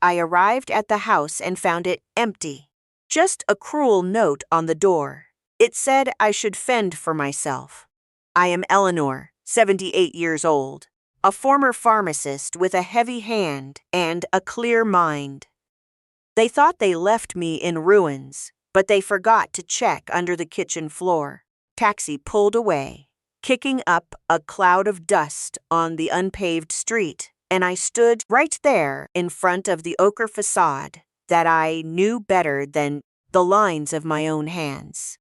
I arrived at the house and found it empty. Just a cruel note on the door. It said I should fend for myself. I am Eleanor, 78 years old, a former pharmacist with a heavy hand and a clear mind. They thought they left me in ruins, but they forgot to check under the kitchen floor. Taxi pulled away, kicking up a cloud of dust on the unpaved street, and I stood right there in front of the ochre facade that I knew better than the lines of my own hands.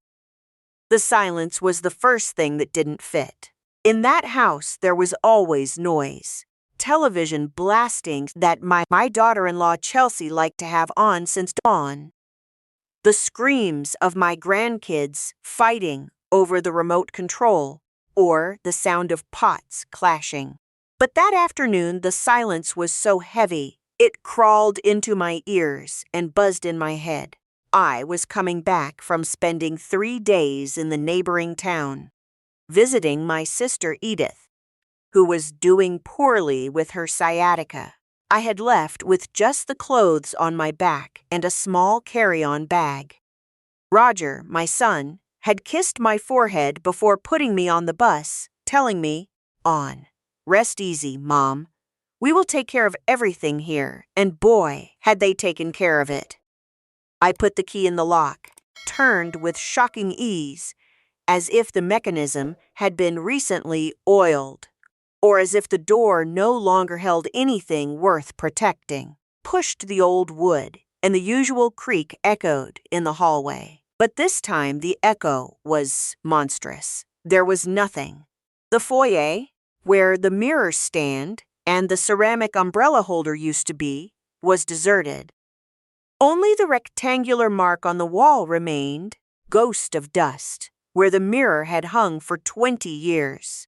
The silence was the first thing that didn't fit. In that house, there was always noise. Television blasting that my daughter-in-law Chelsea liked to have on since dawn. The screams of my grandkids fighting over the remote control, or the sound of pots clashing. But that afternoon, the silence was so heavy, it crawled into my ears and buzzed in my head. I was coming back from spending 3 days in the neighboring town, visiting my sister Edith, who was doing poorly with her sciatica. I had left with just the clothes on my back and a small carry-on bag. Roger, my son, had kissed my forehead before putting me on the bus, telling me, "On. Rest easy, Mom. We will take care of everything here," and boy, had they taken care of it. I put the key in the lock, turned with shocking ease, as if the mechanism had been recently oiled, or as if the door no longer held anything worth protecting. Pushed the old wood, and the usual creak echoed in the hallway. But this time the echo was monstrous. There was nothing. The foyer, where the mirror stand and the ceramic umbrella holder used to be, was deserted. Only the rectangular mark on the wall remained, ghost of dust, where the mirror had hung for 20 years.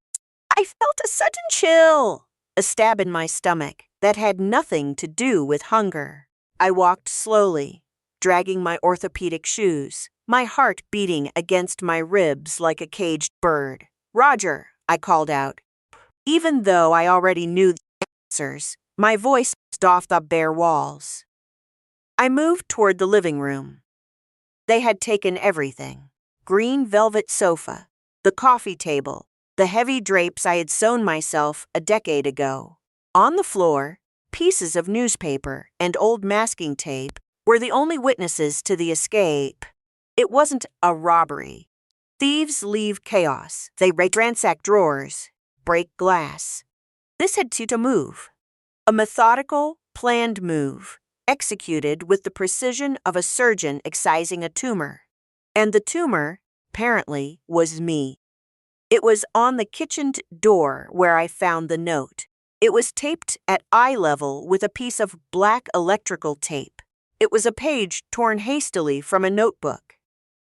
I felt a sudden chill, a stab in my stomach that had nothing to do with hunger. I walked slowly, dragging my orthopedic shoes, my heart beating against my ribs like a caged bird. "Roger," I called out. Even though I already knew the answers, my voice bounced off the bare walls. I moved toward the living room. They had taken everything. Green velvet sofa, the coffee table, the heavy drapes I had sewn myself a decade ago. On the floor, pieces of newspaper and old masking tape were the only witnesses to the escape. It wasn't a robbery. Thieves leave chaos. They ransack drawers, break glass. This had to move. A methodical, planned move, executed with the precision of a surgeon excising a tumor. And the tumor, apparently, was me. It was on the kitchen door where I found the note. It was taped at eye level with a piece of black electrical tape. It was a page torn hastily from a notebook.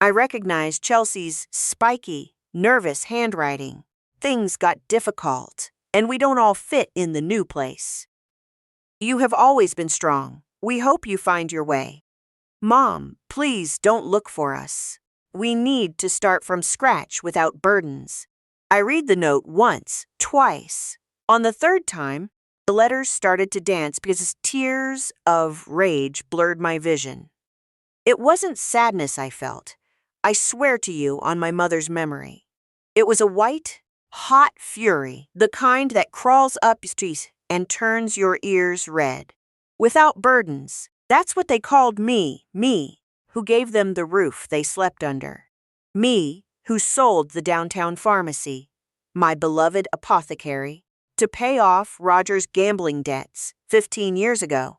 I recognized Chelsea's spiky, nervous handwriting. Things got difficult, and we don't all fit in the new place. "You have always been strong. We hope you find your way. Mom, please don't look for us. We need to start from scratch without burdens." I read the note once, twice. On the third time, the letters started to dance because tears of rage blurred my vision. It wasn't sadness I felt. I swear to you on my mother's memory. It was a white, hot fury, the kind that crawls up your street and turns your ears red. Without burdens, that's what they called me, who gave them the roof they slept under. Me, who sold the downtown pharmacy, my beloved apothecary, to pay off Roger's gambling debts 15 years ago.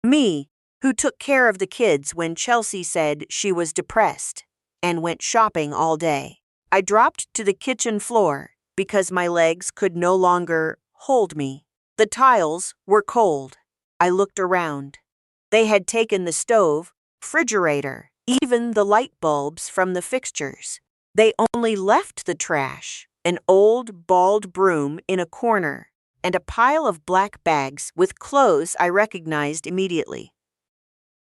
Me, who took care of the kids when Chelsea said she was depressed and went shopping all day. I dropped to the kitchen floor because my legs could no longer hold me. The tiles were cold. I looked around. They had taken the stove, refrigerator, even the light bulbs from the fixtures. They only left the trash, an old bald broom in a corner, and a pile of black bags with clothes I recognized immediately.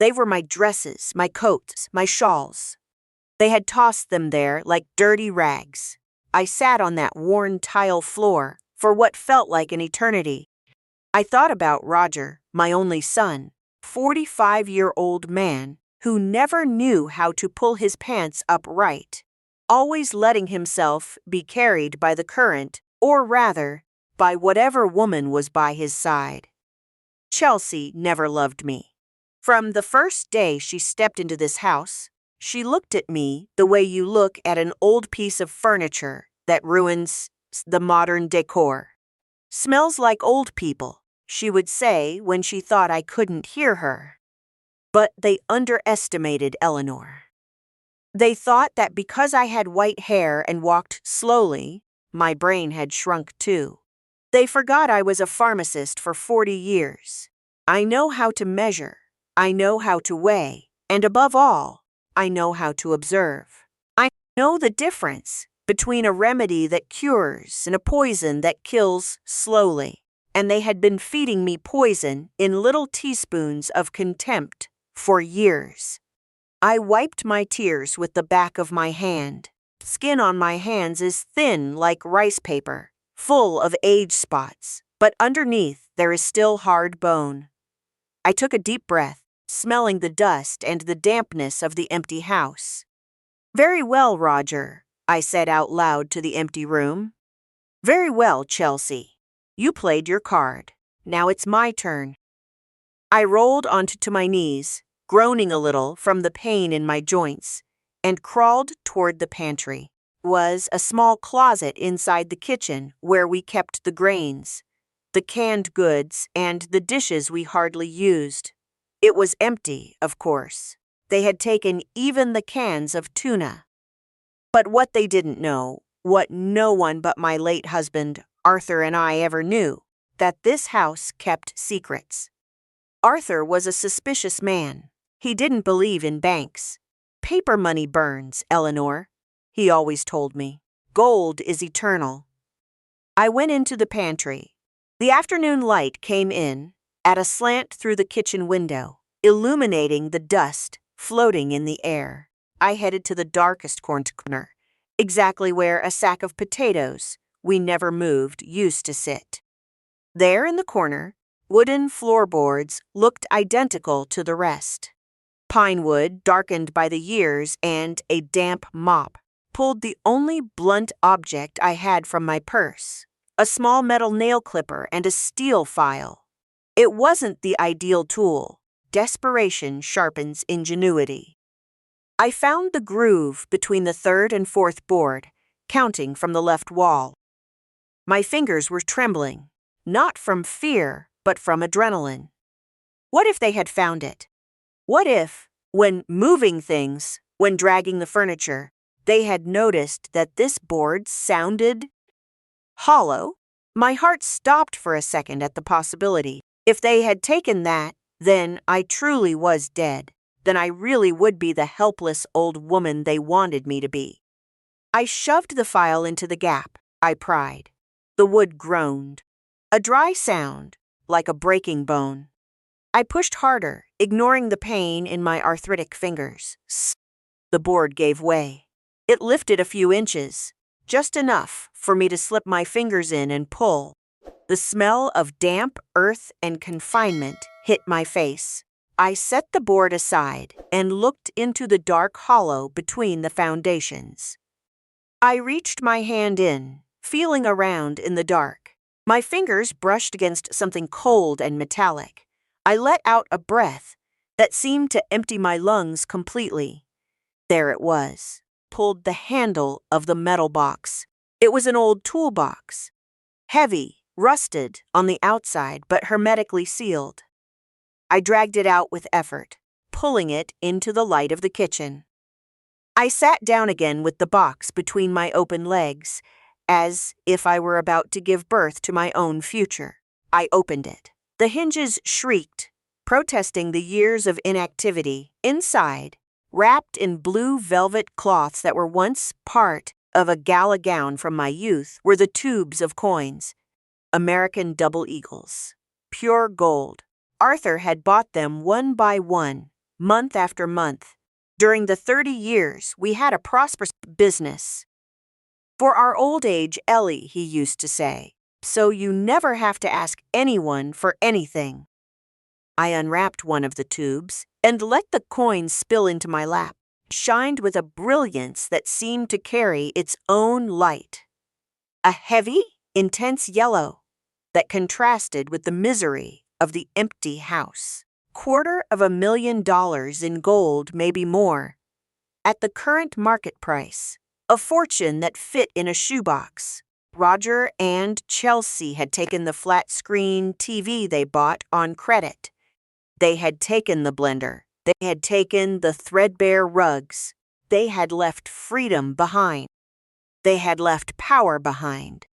They were my dresses, my coats, my shawls. They had tossed them there like dirty rags. I sat on that worn tile floor for what felt like an eternity. I thought about Roger, my only son, 45-year-old man who never knew how to pull his pants up right, always letting himself be carried by the current, or rather, by whatever woman was by his side. Chelsea never loved me. From the first day she stepped into this house, she looked at me the way you look at an old piece of furniture that ruins the modern decor. "Smells like old people," she would say when she thought I couldn't hear her. But they underestimated Eleanor. They thought that because I had white hair and walked slowly, my brain had shrunk too. They forgot I was a pharmacist for 40 years. I know how to measure, I know how to weigh, and above all, I know how to observe. I know the difference between a remedy that cures and a poison that kills slowly. And they had been feeding me poison in little teaspoons of contempt for years. I wiped my tears with the back of my hand. Skin on my hands is thin like rice paper, full of age spots, but underneath there is still hard bone. I took a deep breath, smelling the dust and the dampness of the empty house. "Very well, Roger," I said out loud to the empty room. "Very well, Chelsea. You played your card. Now it's my turn." I rolled onto my knees, groaning a little from the pain in my joints, and crawled toward the pantry. It was a small closet inside the kitchen where we kept the grains, the canned goods, and the dishes we hardly used. It was empty, of course. They had taken even the cans of tuna. But what they didn't know, what no one but my late husband, Arthur, and I ever knew, that this house kept secrets. Arthur was a suspicious man. He didn't believe in banks. "Paper money burns, Eleanor," he always told me. "Gold is eternal." I went into the pantry. The afternoon light came in at a slant through the kitchen window, illuminating the dust floating in the air. I headed to the darkest corner, exactly where a sack of potatoes we never moved used to sit. There in the corner, wooden floorboards looked identical to the rest. Pine wood, darkened by the years, and a damp mop pulled the only blunt object I had from my purse, a small metal nail clipper and a steel file. It wasn't the ideal tool. Desperation sharpens ingenuity. I found the groove between the third and fourth board, counting from the left wall. My fingers were trembling, not from fear, but from adrenaline. What if they had found it? What if, when moving things, when dragging the furniture, they had noticed that this board sounded hollow? My heart stopped for a second at the possibility. If they had taken that, then I truly was dead. Then I really would be the helpless old woman they wanted me to be. I shoved the file into the gap. I pried. The wood groaned. A dry sound, like a breaking bone. I pushed harder, ignoring the pain in my arthritic fingers. The board gave way. It lifted a few inches, just enough for me to slip my fingers in and pull. The smell of damp earth and confinement hit my face. I set the board aside and looked into the dark hollow between the foundations. I reached my hand in, feeling around in the dark. My fingers brushed against something cold and metallic. I let out a breath that seemed to empty my lungs completely. There it was. Pulled the handle of the metal box. It was an old toolbox. Heavy, rusted on the outside, but hermetically sealed. I dragged it out with effort, pulling it into the light of the kitchen. I sat down again with the box between my open legs, as if I were about to give birth to my own future. I opened it. The hinges shrieked, protesting the years of inactivity. Inside, wrapped in blue velvet cloths that were once part of a gala gown from my youth, were the tubes of coins. American double eagles. Pure gold. Arthur had bought them one by one, month after month. During the 30 years, we had a prosperous business. "For our old age, Ellie," he used to say, "so you never have to ask anyone for anything." I unwrapped one of the tubes and let the coin spill into my lap, shined with a brilliance that seemed to carry its own light. A heavy, intense yellow that contrasted with the misery of the empty house. $250,000 in gold, maybe more. At the current market price, a fortune that fit in a shoebox. Roger and Chelsea had taken the flat-screen TV they bought on credit. They had taken the blender. They had taken the threadbare rugs. They had left freedom behind. They had left power behind.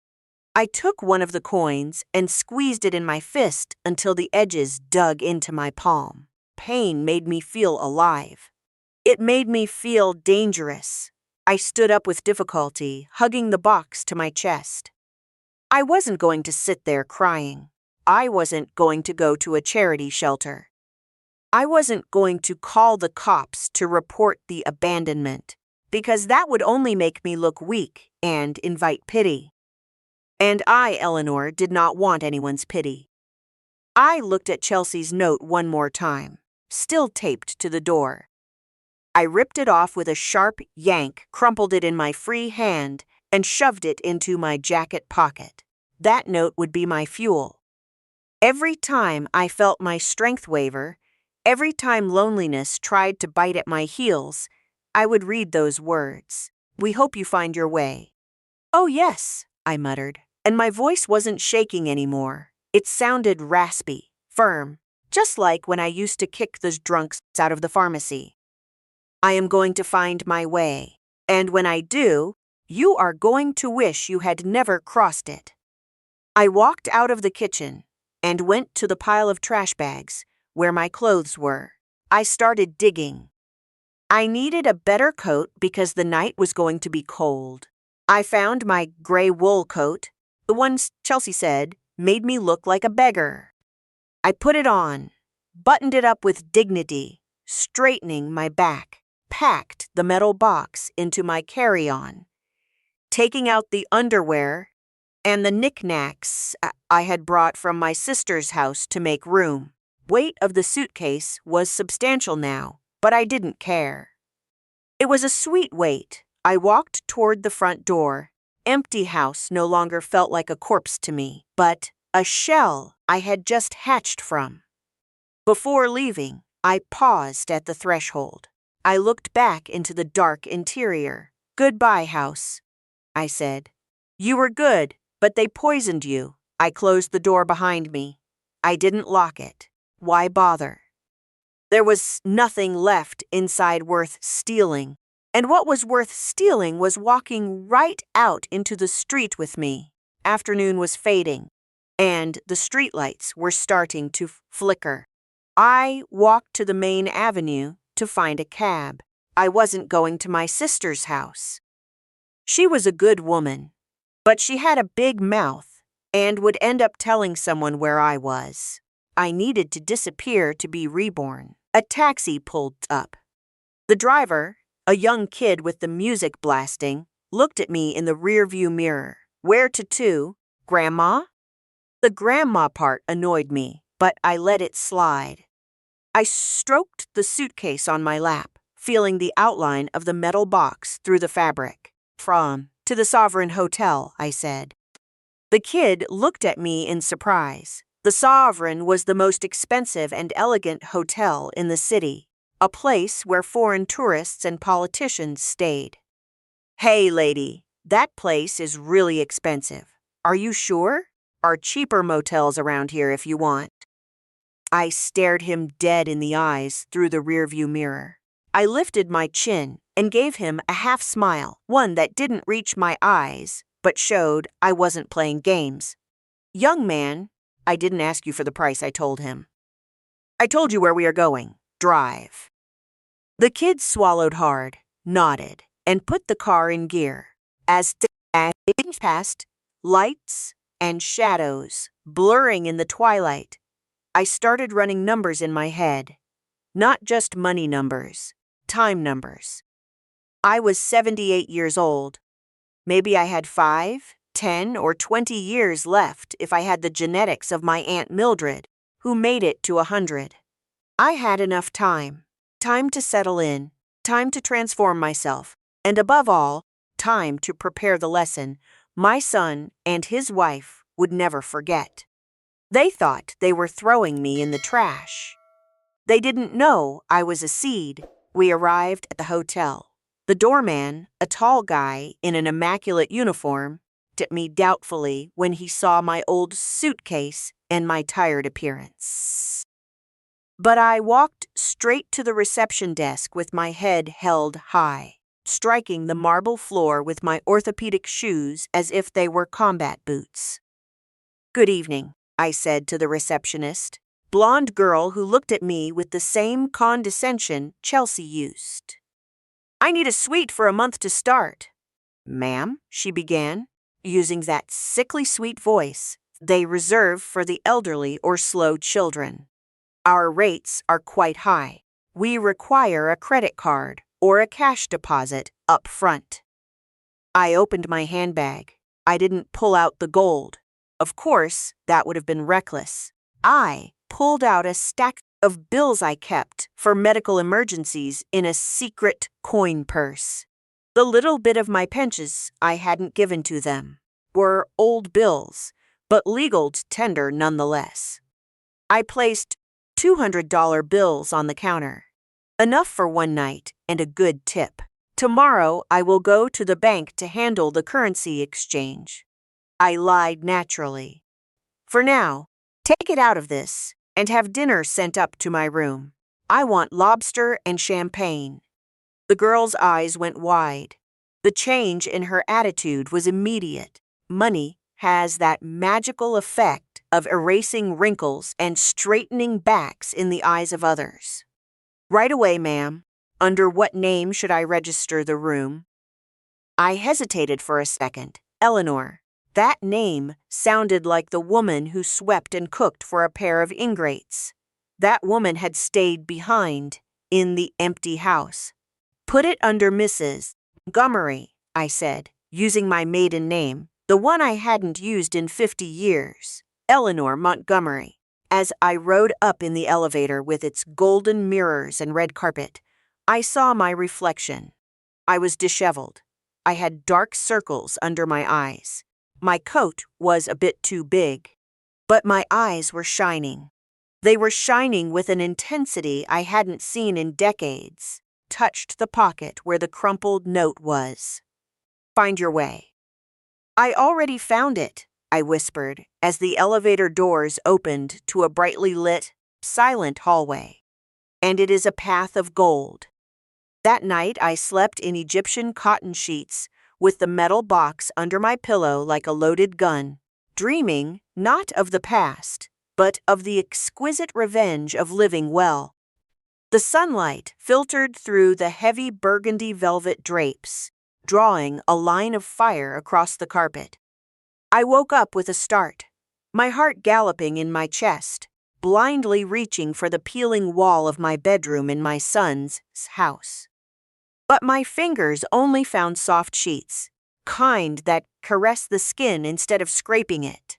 I took one of the coins and squeezed it in my fist until the edges dug into my palm. Pain made me feel alive. It made me feel dangerous. I stood up with difficulty, hugging the box to my chest. I wasn't going to sit there crying. I wasn't going to go to a charity shelter. I wasn't going to call the cops to report the abandonment, because that would only make me look weak and invite pity. And I, Eleanor, did not want anyone's pity. I looked at Chelsea's note one more time, still taped to the door. I ripped it off with a sharp yank, crumpled it in my free hand, and shoved it into my jacket pocket. That note would be my fuel. Every time I felt my strength waver, every time loneliness tried to bite at my heels, I would read those words. We hope you find your way. Oh yes, I muttered, and my voice wasn't shaking anymore. It sounded raspy, firm, just like when I used to kick those drunks out of the pharmacy. I am going to find my way, and when I do, you are going to wish you had never crossed it. I walked out of the kitchen and went to the pile of trash bags where my clothes were. I started digging. I needed a better coat because the night was going to be cold. I found my gray wool coat. The one Chelsea said made me look like a beggar. I put it on, buttoned it up with dignity, straightening my back, packed the metal box into my carry-on, taking out the underwear and the knickknacks I had brought from my sister's house to make room. Weight of the suitcase was substantial now, but I didn't care. It was a sweet weight. I walked toward the front door. Empty house no longer felt like a corpse to me, but a shell I had just hatched from. Before leaving, I paused at the threshold. I looked back into the dark interior. Goodbye, house, I said. You were good, but they poisoned you. I closed the door behind me. I didn't lock it. Why bother? There was nothing left inside worth stealing, and what was worth stealing was walking right out into the street with me. Afternoon was fading, and the streetlights were starting to flicker. I walked to the main avenue to find a cab. I wasn't going to my sister's house. She was a good woman, but she had a big mouth and would end up telling someone where I was. I needed to disappear to be reborn. A taxi pulled up. The driver, a young kid with the music blasting, looked at me in the rearview mirror. Where to, Grandma? The grandma part annoyed me, but I let it slide. I stroked the suitcase on my lap, feeling the outline of the metal box through the fabric. To the Sovereign Hotel, I said. The kid looked at me in surprise. The Sovereign was the most expensive and elegant hotel in the city, a place where foreign tourists and politicians stayed. Hey, lady, that place is really expensive. Are you sure? Are cheaper motels around here if you want. I stared him dead in the eyes through the rearview mirror. I lifted my chin and gave him a half smile, one that didn't reach my eyes, but showed I wasn't playing games. Young man, I didn't ask you for the price, I told him. I told you where we are going. Drive. The kid swallowed hard, nodded, and put the car in gear. As things passed, lights and shadows blurring in the twilight, I started running numbers in my head. Not just money numbers, time numbers. I was 78 years old. Maybe I had 5, 10, or 20 years left if I had the genetics of my Aunt Mildred, who made it to 100. I had enough time. Time to settle in, time to transform myself, and above all, time to prepare the lesson my son and his wife would never forget. They thought they were throwing me in the trash. They didn't know I was a seed. We arrived at the hotel. The doorman, a tall guy in an immaculate uniform, looked at me doubtfully when he saw my old suitcase and my tired appearance. But I walked straight to the reception desk with my head held high, striking the marble floor with my orthopedic shoes as if they were combat boots. "Good evening," I said to the receptionist, blonde girl who looked at me with the same condescension Chelsea used. "I need a suite for a month to start." "Ma'am," she began, using that sickly sweet voice they reserve for the elderly or slow children. "Our rates are quite high. We require a credit card or a cash deposit up front." I opened my handbag. I didn't pull out the gold. Of course, that would have been reckless. I pulled out a stack of bills I kept for medical emergencies in a secret coin purse. The little bit of my pensions I hadn't given to them were old bills, but legal tender nonetheless. I placed $200 bills on the counter. Enough for one night and a good tip. Tomorrow I will go to the bank to handle the currency exchange. I lied naturally. For now, take it out of this and have dinner sent up to my room. I want lobster and champagne. The girl's eyes went wide. The change in her attitude was immediate. Money has that magical effect of erasing wrinkles and straightening backs in the eyes of others. "Right away, ma'am. Under what name should I register the room?" I hesitated for a second. Eleanor. That name sounded like the woman who swept and cooked for a pair of ingrates. That woman had stayed behind in the empty house. "Put it under Mrs. Montgomery," I said, using my maiden name, the one I hadn't used in 50 years, Eleanor Montgomery. As I rode up in the elevator with its golden mirrors and red carpet, I saw my reflection. I was disheveled. I had dark circles under my eyes. My coat was a bit too big, but my eyes were shining. They were shining with an intensity I hadn't seen in decades. Touched the pocket where the crumpled note was. "Find your way." "I already found it," I whispered as the elevator doors opened to a brightly lit, silent hallway. "And it is a path of gold." That night I slept in Egyptian cotton sheets with the metal box under my pillow like a loaded gun, dreaming not of the past, but of the exquisite revenge of living well. The sunlight filtered through the heavy burgundy velvet drapes, drawing a line of fire across the carpet. I woke up with a start, my heart galloping in my chest, blindly reaching for the peeling wall of my bedroom in my son's house. But my fingers only found soft sheets, kind that caress the skin instead of scraping it.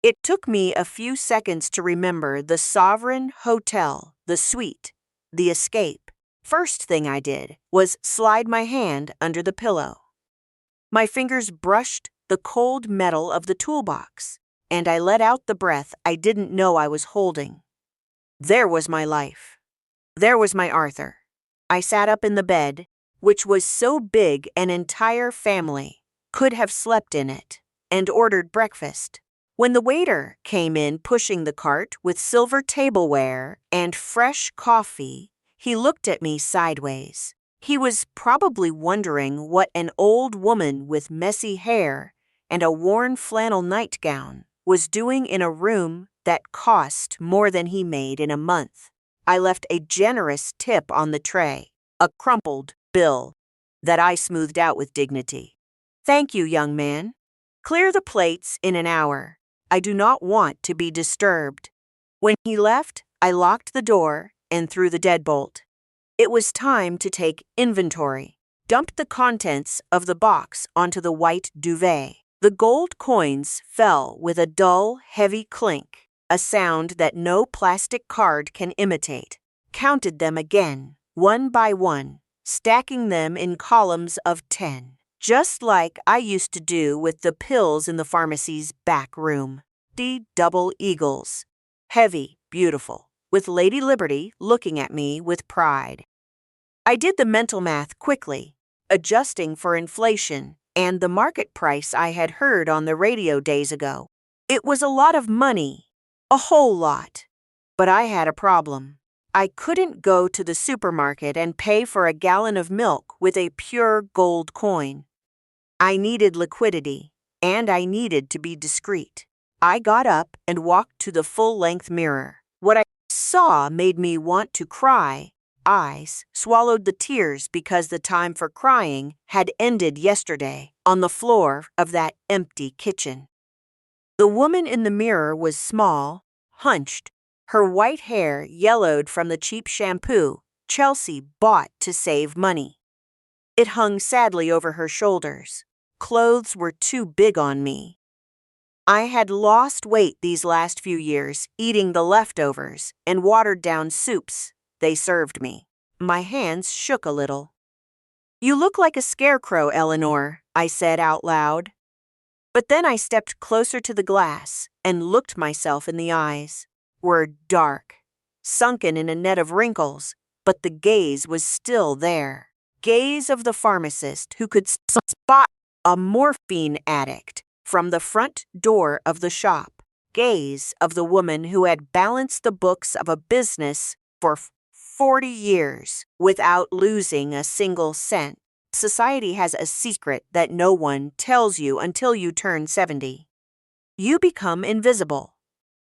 It took me a few seconds to remember the Sovereign Hotel, the suite, the escape. First thing I did was slide my hand under the pillow. My fingers brushed the cold metal of the toolbox, and I let out the breath I didn't know I was holding. There was my life. There was my Arthur. I sat up in the bed, which was so big an entire family could have slept in it, and ordered breakfast. When the waiter came in pushing the cart with silver tableware and fresh coffee, he looked at me sideways. He was probably wondering what an old woman with messy hair and a worn flannel nightgown was doing in a room that cost more than he made in a month. I left a generous tip on the tray, a crumpled bill that I smoothed out with dignity. "Thank you, young man. Clear the plates in an hour. I do not want to be disturbed." When he left, I locked the door and threw the deadbolt. It was time to take inventory. Dumped the contents of the box onto the white duvet. The gold coins fell with a dull, heavy clink. a sound that no plastic card can imitate. Counted them again, one by one, stacking them in columns of 10, just like I used to do with the pills in the pharmacy's back room. Double eagles. Heavy, beautiful, with Lady Liberty looking at me with pride. I did the mental math quickly, adjusting for inflation and the market price I had heard on the radio days ago. It was a lot of money, a whole lot. But I had a problem. I couldn't go to the supermarket and pay for a gallon of milk with a pure gold coin. I needed liquidity, and I needed to be discreet. I got up and walked to the full-length mirror. What I saw made me want to cry. Eyes swallowed the tears because the time for crying had ended yesterday on the floor of that empty kitchen. The woman in the mirror was small, hunched, her white hair yellowed from the cheap shampoo Chelsea bought to save money. It hung sadly over her shoulders. Clothes were too big on me. I had lost weight these last few years eating the leftovers and watered-down soups they served me. My hands shook a little. "You look like a scarecrow, Eleanor," I said out loud. But then I stepped closer to the glass and looked myself in the eyes. Were dark, sunken in a net of wrinkles, but the gaze was still there. Gaze of the pharmacist who could spot a morphine addict from the front door of the shop. Gaze of the woman who had balanced the books of a business for 40 years without losing a single cent. Society has a secret that no one tells you until you turn 70. You become invisible.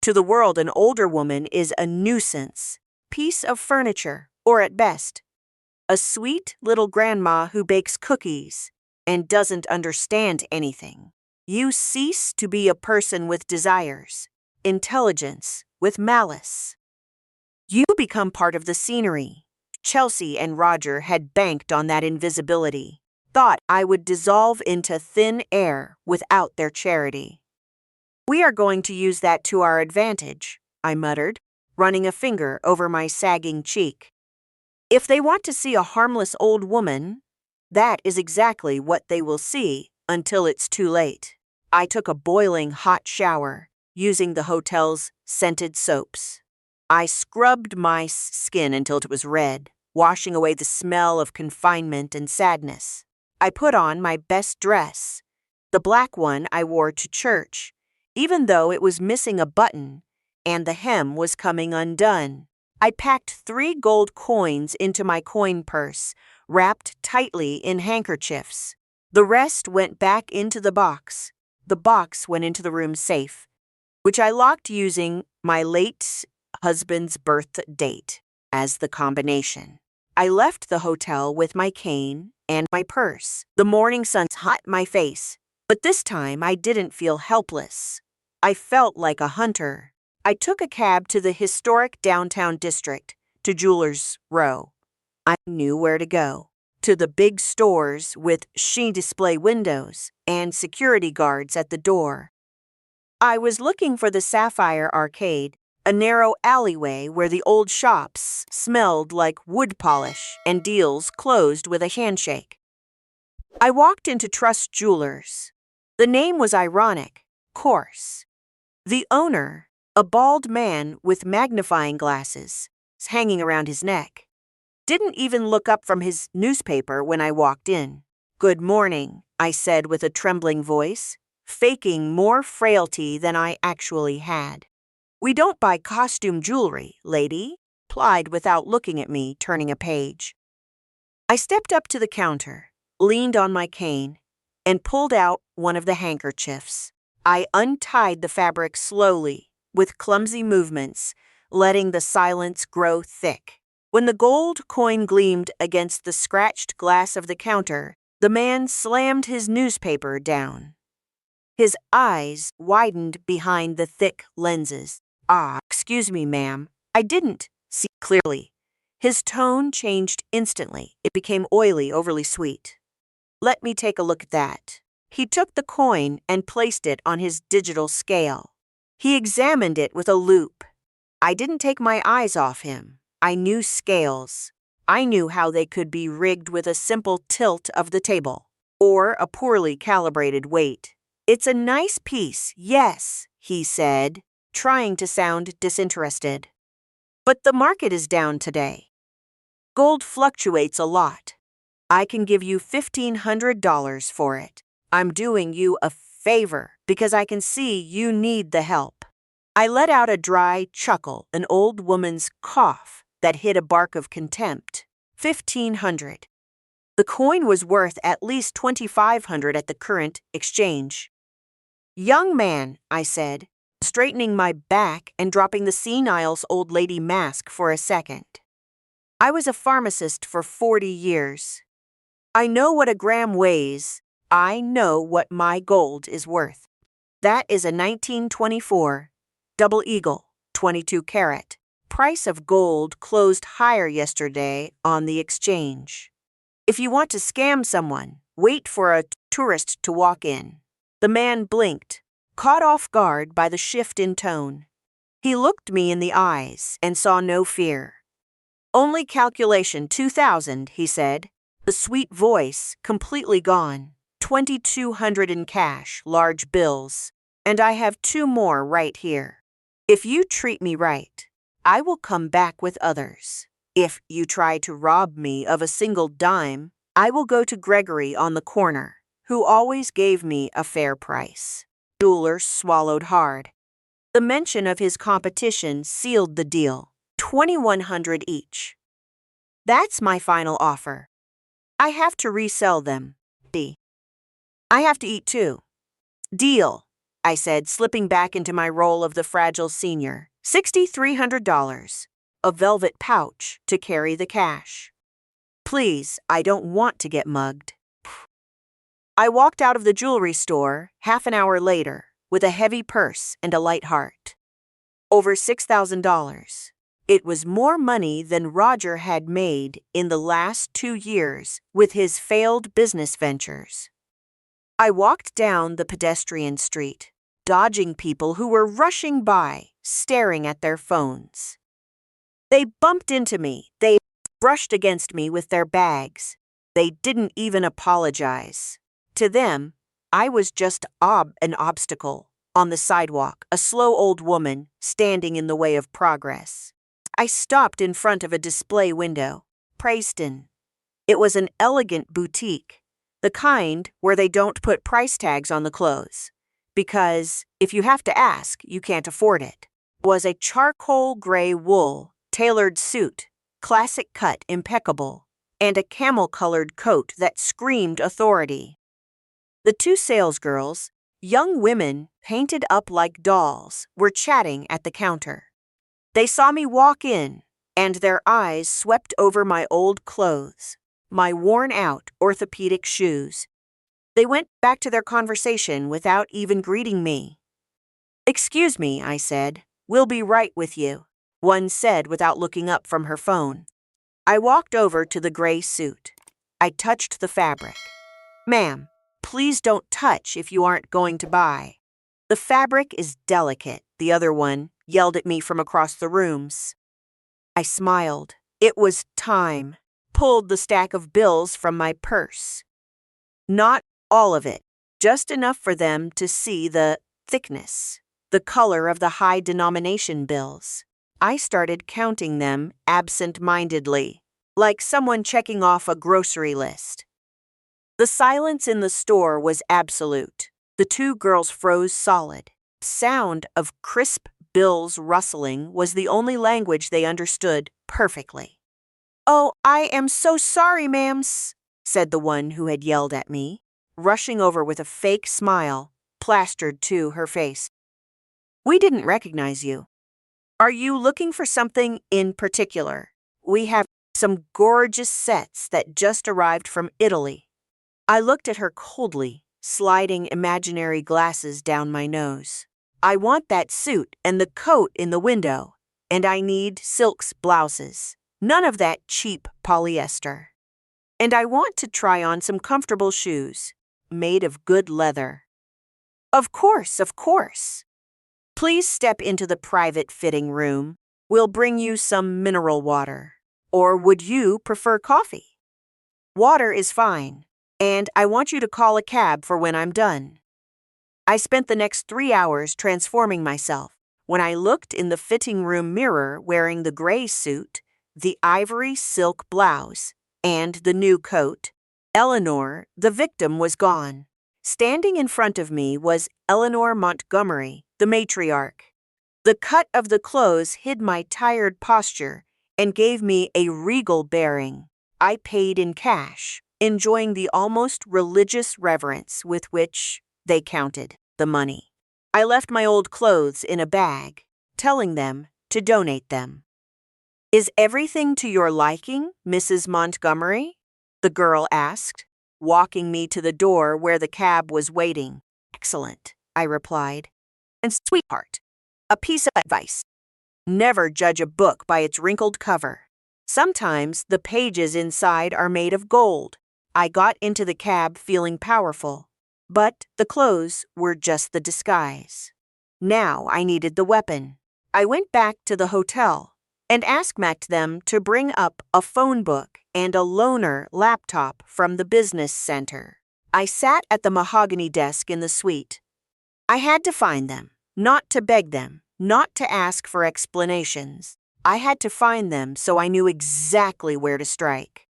To the world, an older woman is a nuisance, piece of furniture, or at best, a sweet little grandma who bakes cookies and doesn't understand anything. You cease to be a person with desires, intelligence, with malice. You become part of the scenery. Chelsea and Roger had banked on that invisibility, thought I would dissolve into thin air without their charity. "We are going to use that to our advantage," I muttered, running a finger over my sagging cheek. "If they want to see a harmless old woman, that is exactly what they will see until it's too late." I took a boiling hot shower, using the hotel's scented soaps. I scrubbed my skin until it was red, washing away the smell of confinement and sadness. I put on my best dress, the black one I wore to church, even though it was missing a button and the hem was coming undone. I packed 3 gold coins into my coin purse, wrapped tightly in handkerchiefs. The rest went back into the box. The box went into the room safe, which I locked using my late husband's birth date as the combination. I left the hotel with my cane and my purse. The morning sun hot my face, but this time I didn't feel helpless. I felt like a hunter. I took a cab to the historic downtown district, to Jewelers Row. I knew where to go. To the big stores with sheen display windows and security guards at the door. I was looking for the Sapphire Arcade, a narrow alleyway where the old shops smelled like wood polish and deals closed with a handshake. I walked into Trust Jewelers. The name was ironic, coarse. The owner, a bald man with magnifying glasses hanging around his neck, didn't even look up from his newspaper when I walked in. "Good morning," I said with a trembling voice, faking more frailty than I actually had. "We don't buy costume jewelry, lady," replied without looking at me, turning a page. I stepped up to the counter, leaned on my cane, and pulled out one of the handkerchiefs. I untied the fabric slowly, with clumsy movements, letting the silence grow thick. When the gold coin gleamed against the scratched glass of the counter, the man slammed his newspaper down. His eyes widened behind the thick lenses. Excuse me, ma'am. I didn't see clearly." His tone changed instantly. It became oily, overly sweet. "Let me take a look at that." He took the coin and placed it on his digital scale. He examined it with a loupe. I didn't take my eyes off him. I knew scales. I knew how they could be rigged with a simple tilt of the table, or a poorly calibrated weight. "It's a nice piece, yes," he said, trying to sound disinterested. "But the market is down today. Gold fluctuates a lot. I can give you $1,500 for it. I'm doing you a favor because I can see you need the help." I let out a dry chuckle, an old woman's cough that hid a bark of contempt. 1,500. The coin was worth at least 2,500 at the current exchange. "Young man," I said, straightening my back and dropping the senile old lady mask for a second. I was a pharmacist for 40 years. I know what a gram weighs. I know what my gold is worth. That is a 1924 Double Eagle, 22 carat. Price of gold closed higher yesterday on the exchange. If you want to scam someone, wait for a tourist to walk in. The man blinked, caught off guard by the shift in tone. He looked me in the eyes and saw no fear. "Only calculation 2,000, he said, the sweet voice completely gone. 2,200 in cash, large bills, and I have 2 more right here. If you treat me right, I will come back with others. If you try to rob me of a single dime, I will go to Gregory on the corner, who always gave me a fair price." Jeweler swallowed hard. The mention of his competition sealed the deal. 2,100 each. "That's my final offer. I have to resell them. I have to eat too." "Deal," I said, slipping back into my role of the fragile senior. $6,300. A velvet pouch to carry the cash. "Please, I don't want to get mugged." I walked out of the jewelry store half an hour later with a heavy purse and a light heart. Over $6,000. It was more money than Roger had made in the last 2 years with his failed business ventures. I walked down the pedestrian street, dodging people who were rushing by, staring at their phones. They bumped into me. They brushed against me with their bags. They didn't even apologize. To them, I was just an obstacle on the sidewalk, a slow old woman standing in the way of progress. I stopped in front of a display window. Preston. It was an elegant boutique, the kind where they don't put price tags on the clothes, because if you have to ask, you can't afford it. It was a charcoal gray wool, tailored suit, classic cut, impeccable, and a camel-colored coat that screamed authority. The 2 salesgirls, young women painted up like dolls, were chatting at the counter. They saw me walk in, and their eyes swept over my old clothes, my worn-out orthopedic shoes. They went back to their conversation without even greeting me. "Excuse me," I said. "We'll be right with you," one said without looking up from her phone. I walked over to the gray suit. I touched the fabric. "Ma'am, please don't touch if you aren't going to buy. The fabric is delicate," the other one yelled at me from across the rooms. I smiled. It was time. Pulled the stack of bills from my purse. Not all of it, just enough for them to see the thickness, the color of the high-denomination bills. I started counting them absent-mindedly, like someone checking off a grocery list. The silence in the store was absolute. The 2 girls froze solid. Sound of crisp bills rustling was the only language they understood perfectly. "Oh, I am so sorry, ma'ams," said the one who had yelled at me, rushing over with a fake smile plastered to her face. "We didn't recognize you. Are you looking for something in particular? We have some gorgeous sets that just arrived from Italy." I looked at her coldly, sliding imaginary glasses down my nose. "I want that suit and the coat in the window, and I need silks blouses. None of that cheap polyester. And I want to try on some comfortable shoes, made of good leather." Of course, of course." Please step into the private fitting room. We'll bring you some mineral water. Or would you prefer coffee? Water is fine, and I want you to call a cab for when I'm done. I spent the next 3 hours transforming myself. When I looked in the fitting room mirror wearing the gray suit, the ivory silk blouse, and the new coat, Eleanor, the victim, was gone. Standing in front of me was Eleanor Montgomery, the matriarch. The cut of the clothes hid my tired posture and gave me a regal bearing. I paid in cash, enjoying the almost religious reverence with which they counted the money. I left my old clothes in a bag, telling them to donate them. Is everything to your liking, Mrs. Montgomery? The girl asked, walking me to the door where the cab was waiting. Excellent, I replied. And sweetheart, a piece of advice. Never judge a book by its wrinkled cover. Sometimes the pages inside are made of gold. I got into the cab feeling powerful, but the clothes were just the disguise. Now I needed the weapon. I went back to the hotel and asked them to bring up a phone book and a loaner laptop from the business center. I sat at the mahogany desk in the suite. I had to find them, not to beg them, not to ask for explanations. I had to find them so I knew exactly where to strike.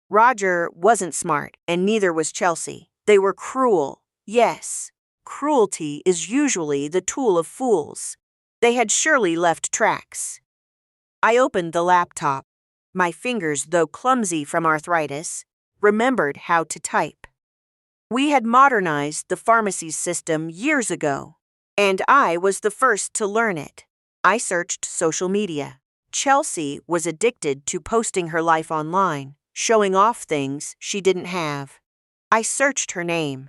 Roger wasn't smart, and neither was Chelsea. They were cruel. Yes, cruelty is usually the tool of fools. They had surely left tracks. I opened the laptop. My fingers, though clumsy from arthritis, remembered how to type. We had modernized the pharmacy system years ago, and I was the first to learn it. I searched social media. Chelsea was addicted to posting her life online, showing off things she didn't have. I searched her name.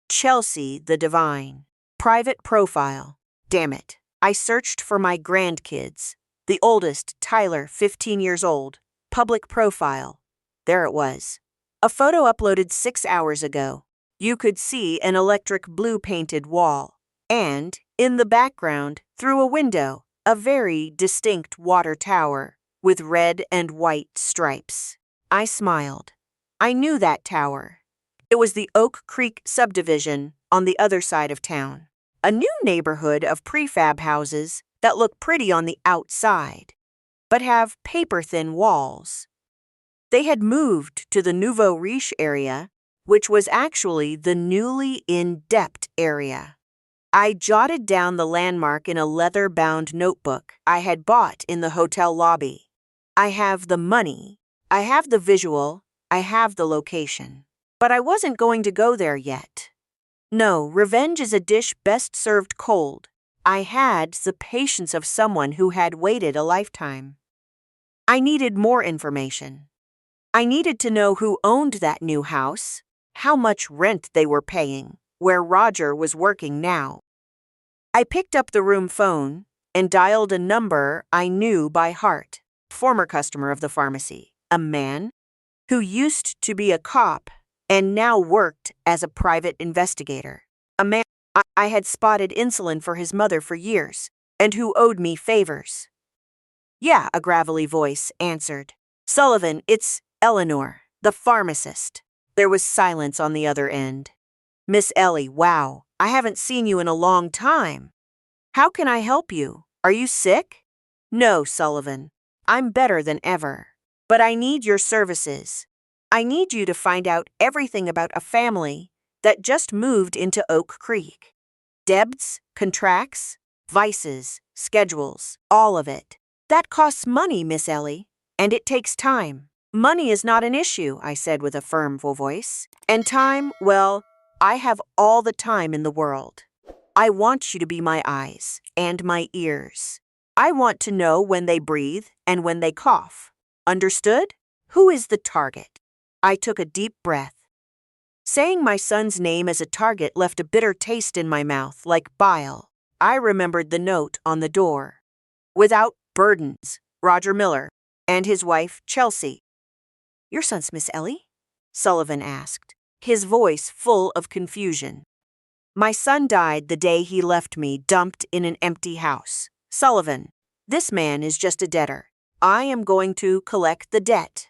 Chelsea the Divine. Private profile. Damn it. I searched for my grandkids. The oldest, Tyler, 15 years old. Public profile. There it was. A photo uploaded 6 hours ago. You could see an electric blue painted wall. And, in the background, through a window, a very distinct water tower with red and white stripes. I smiled. I knew that tower. It was the Oak Creek subdivision on the other side of town. A new neighborhood of prefab houses that look pretty on the outside, but have paper-thin walls. They had moved to the Nouveau Riche area, which was actually the newly in-depth area. I jotted down the landmark in a leather-bound notebook I had bought in the hotel lobby. I have the money, I have the visual, I have the location. But I wasn't going to go there yet. No, revenge is a dish best served cold. I had the patience of someone who had waited a lifetime. I needed more information. I needed to know who owned that new house, how much rent they were paying, where Roger was working now. I picked up the room phone and dialed a number I knew by heart. Former customer of the pharmacy, a man who used to be a cop and now worked as a private investigator. A man I had spotted insulin for his mother for years and who owed me favors. Yeah, a gravelly voice answered. Sullivan, it's Eleanor, the pharmacist. There was silence on the other end. Miss Ellie, wow, I haven't seen you in a long time. How can I help you? Are you sick? No, Sullivan. I'm better than ever. But I need your services. I need you to find out everything about a family that just moved into Oak Creek. Debts, contracts, vices, schedules, all of it. That costs money, Miss Ellie, and it takes time. Money is not an issue, I said with a firm voice. And time, well, I have all the time in the world. I want you to be my eyes and my ears. I want to know when they breathe and when they cough. Understood? Who is the target? I took a deep breath. Saying my son's name as a target left a bitter taste in my mouth, like bile. I remembered the note on the door. Without burdens, Roger Miller, and his wife, Chelsea. Your son's Miss Ellie? Sullivan asked, his voice full of confusion. My son died the day he left me dumped in an empty house. Sullivan, this man is just a debtor. I am going to collect the debt.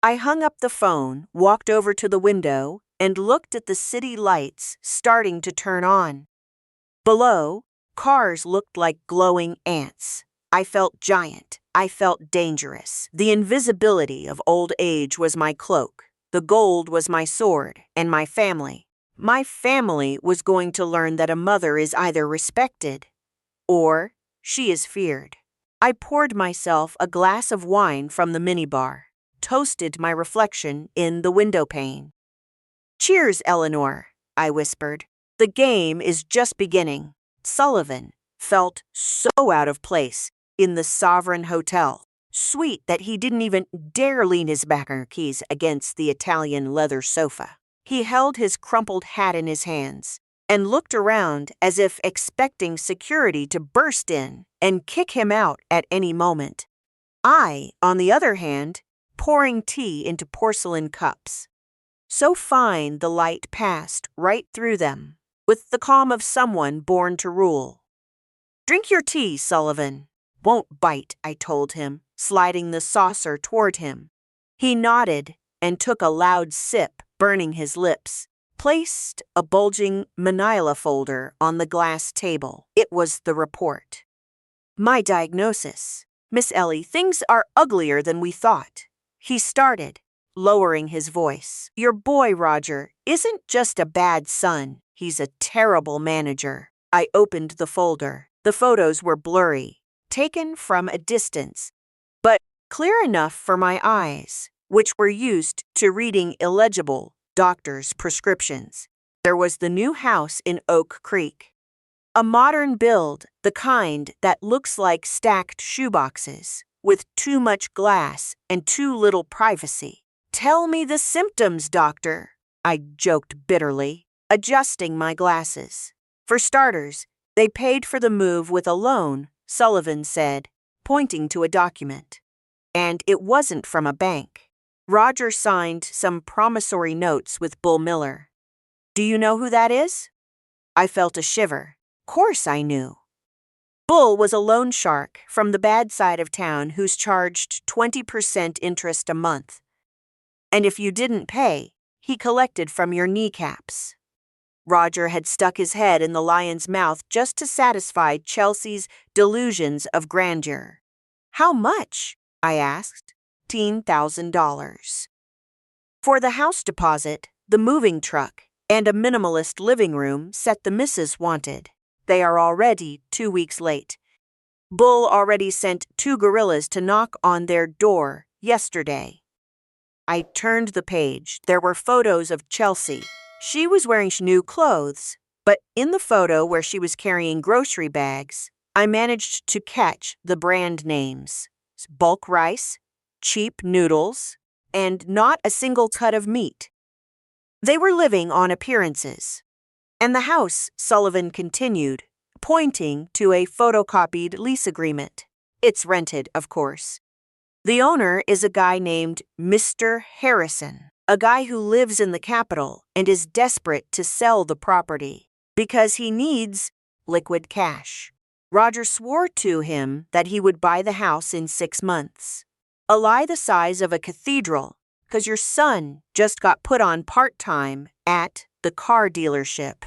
I hung up the phone, walked over to the window, and looked at the city lights starting to turn on. Below, cars looked like glowing ants. I felt giant. I felt dangerous. The invisibility of old age was my cloak. The gold was my sword, and my family. My family was going to learn that a mother is either respected or she is feared. I poured myself a glass of wine from the minibar, toasted my reflection in the window pane. "Cheers, Eleanor," I whispered. "The game is just beginning." Sullivan felt so out of place in the Sovereign Hotel. Sweet that he didn't even dare lean his backer keys against the Italian leather sofa. He held his crumpled hat in his hands and looked around as if expecting security to burst in and kick him out at any moment. I, on the other hand, pouring tea into porcelain cups. So fine the light passed right through them, with the calm of someone born to rule. "Drink your tea, Sullivan." "Won't bite," I told him, sliding the saucer toward him. He nodded and took a loud sip, burning his lips. Placed a bulging manila folder on the glass table. It was the report. "My diagnosis. Miss Ellie, things are uglier than we thought." He started, lowering his voice. "Your boy, Roger, isn't just a bad son. He's a terrible manager." I opened the folder. The photos were blurry, taken from a distance, but clear enough for my eyes, which were used to reading illegible doctor's prescriptions. There was the new house in Oak Creek. A modern build, the kind that looks like stacked shoeboxes, with too much glass and too little privacy. "Tell me the symptoms, doctor," I joked bitterly, adjusting my glasses. "For starters, they paid for the move with a loan," Sullivan said, pointing to a document. "And it wasn't from a bank. Roger signed some promissory notes with Bull Miller. Do you know who that is?" I felt a shiver. Course I knew. Bull was a loan shark from the bad side of town who's charged 20% interest a month. And if you didn't pay, he collected from your kneecaps. Roger had stuck his head in the lion's mouth just to satisfy Chelsea's delusions of grandeur. "How much?" I asked. $10,000. For the house deposit, the moving truck, and a minimalist living room set the missus wanted. They are already 2 weeks late. Bull already sent 2 gorillas to knock on their door yesterday. I turned the page. There were photos of Chelsea. She was wearing new clothes, but in the photo where she was carrying grocery bags, I managed to catch the brand names: bulk rice, cheap noodles, and not a single cut of meat. They were living on appearances. "And the house," Sullivan continued, pointing to a photocopied lease agreement. "It's rented, of course. The owner is a guy named Mr. Harrison, a guy who lives in the capital and is desperate to sell the property because he needs liquid cash. Roger swore to him that he would buy the house in 6 months. A lie the size of a cathedral, because your son just got put on part-time at the car dealership.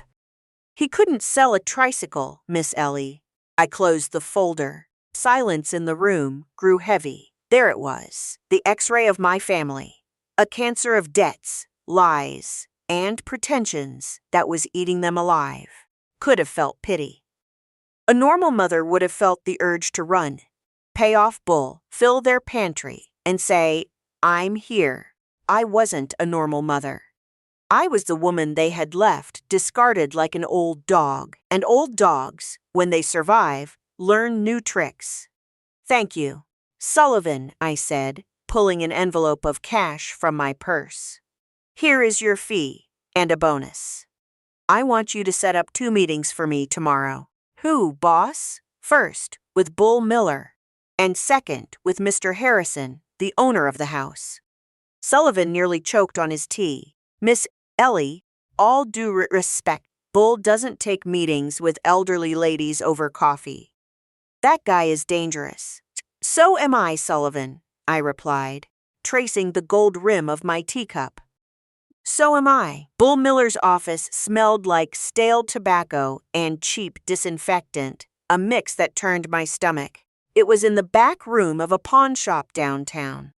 He couldn't sell a tricycle, Miss Ellie." I closed the folder. Silence in the room grew heavy. There it was, the X-ray of my family. A cancer of debts, lies, and pretensions that was eating them alive. Could have felt pity. A normal mother would have felt the urge to run, pay off Bull, fill their pantry, and say, "I'm here." I wasn't a normal mother. I was the woman they had left, discarded like an old dog. And old dogs, when they survive, learn new tricks. "Thank you, Sullivan," I said, pulling an envelope of cash from my purse. "Here is your fee and a bonus. I want you to set up 2 meetings for me tomorrow." "Who, boss?" "First, with Bull Miller, and second, with Mr. Harrison, the owner of the house." Sullivan nearly choked on his tea. "Miss Ellie, all due respect, Bull doesn't take meetings with elderly ladies over coffee. That guy is dangerous. So am I, Sullivan, I replied, tracing the gold rim of my teacup. So am I. Bull Miller's office smelled like stale tobacco and cheap disinfectant, a mix that turned my stomach. It was in the back room of a pawn shop downtown.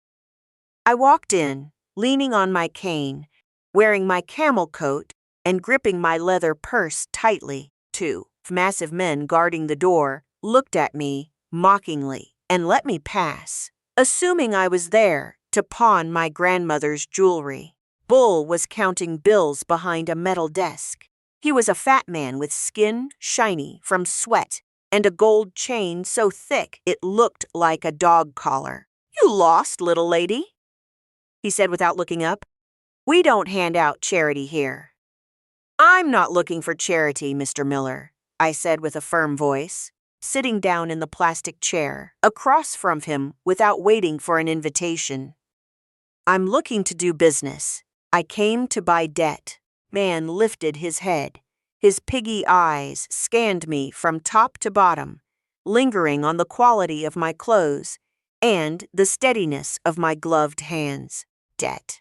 I walked in, leaning on my cane, wearing my camel coat and gripping my leather purse tightly. Two massive men guarding the door looked at me mockingly and let me pass, assuming I was there to pawn my grandmother's jewelry. Bull was counting bills behind a metal desk. He was a fat man with skin shiny from sweat and a gold chain so thick it looked like a dog collar. "You lost, little lady," he said without looking up. "We don't hand out charity here." "I'm not looking for charity, Mr. Miller," I said with a firm voice, sitting down in the plastic chair across from him without waiting for an invitation. "I'm looking to do business. I came to buy debt." Man lifted his head. His piggy eyes scanned me from top to bottom, lingering on the quality of my clothes and the steadiness of my gloved hands. "Debt.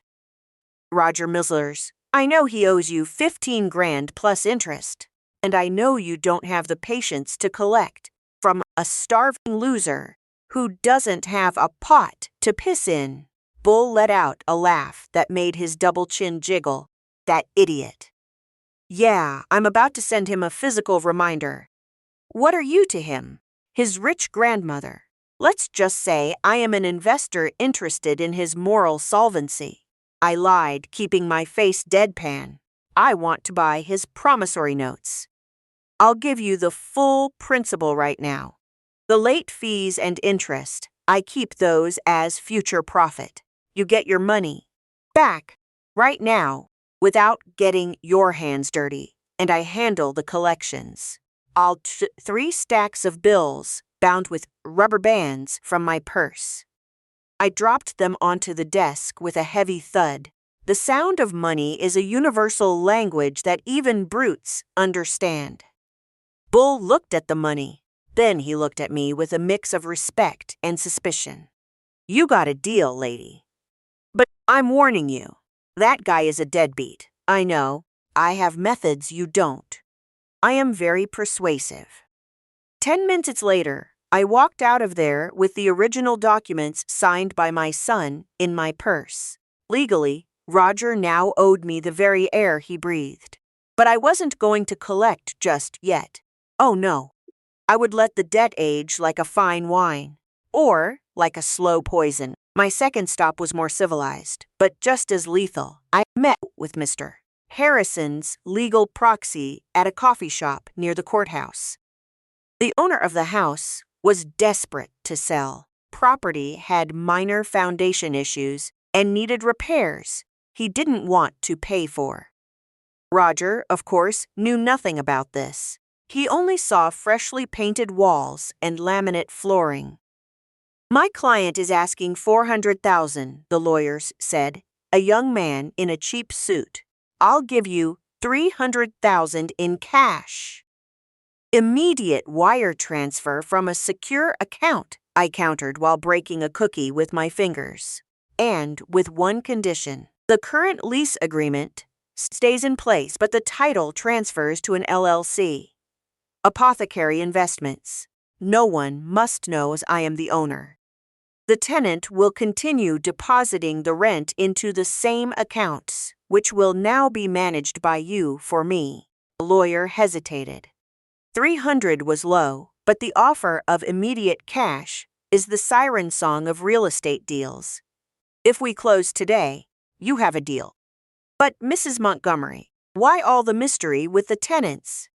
Roger Miller's. I know he owes you 15 grand plus interest, and I know you don't have the patience to collect from a starving loser who doesn't have a pot to piss in." Bull let out a laugh that made his double chin jiggle. "That idiot." "Yeah, I'm about to send him a physical reminder." "What are you to him?" "His rich grandmother. Let's just say I am an investor interested in his moral solvency." I lied, keeping my face deadpan. "I want to buy his promissory notes. I'll give you the full principal right now. The late fees and interest, I keep those as future profit. You get your money back right now without getting your hands dirty, and I handle the collections. I'll 3 stacks of bills bound with rubber bands from my purse." I dropped them onto the desk with a heavy thud. The sound of money is a universal language that even brutes understand. Bull looked at the money. Then he looked at me with a mix of respect and suspicion. "You got a deal, lady. But I'm warning you, that guy is a deadbeat. I know. I have methods you don't. I am very persuasive." 10 minutes later, I walked out of there with the original documents signed by my son in my purse. Legally, Roger now owed me the very air he breathed. But I wasn't going to collect just yet. Oh no. I would let the debt age like a fine wine. Or like a slow poison. My second stop was more civilized, but just as lethal. I met with Mr. Harrison's legal proxy at a coffee shop near the courthouse. The owner of the house was desperate to sell. Property had minor foundation issues and needed repairs he didn't want to pay for. Roger, of course, knew nothing about this. He only saw freshly painted walls and laminate flooring. "My client is asking $400,000, the lawyers said, a young man in a cheap suit. I'll give you $300,000 in cash. Immediate wire transfer from a secure account," I countered while breaking a cookie with my fingers. "And with one condition. The current lease agreement stays in place, but the title transfers to an LLC. Apothecary Investments. No one must know as I am the owner. The tenant will continue depositing the rent into the same accounts, which will now be managed by you for me." The lawyer hesitated. 300 was low, but the offer of immediate cash is the siren song of real estate deals. If we close today, you have a deal. "But Mrs. Montgomery, why all the mystery with the tenants?"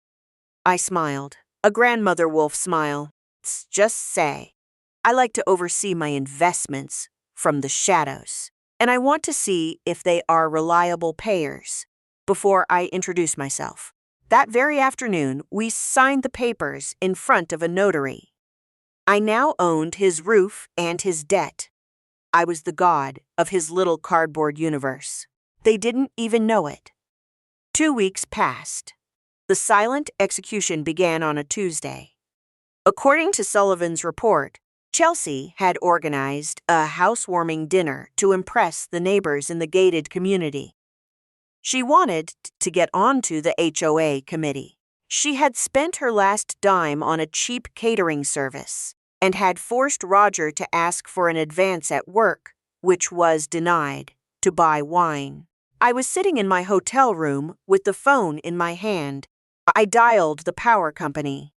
I smiled, a grandmother wolf smile. Just say, I like to oversee my investments from the shadows, and I want to see if they are reliable payers before I introduce myself. That very afternoon, we signed the papers in front of a notary. I now owned his roof and his debt. I was the god of his little cardboard universe. They didn't even know it. 2 weeks passed. The silent execution began on a Tuesday. According to Sullivan's report, Chelsea had organized a housewarming dinner to impress the neighbors in the gated community. She wanted to get onto the HOA committee. She had spent her last dime on a cheap catering service and had forced Roger to ask for an advance at work, which was denied, to buy wine. I was sitting in my hotel room with the phone in my hand. I dialed the power company.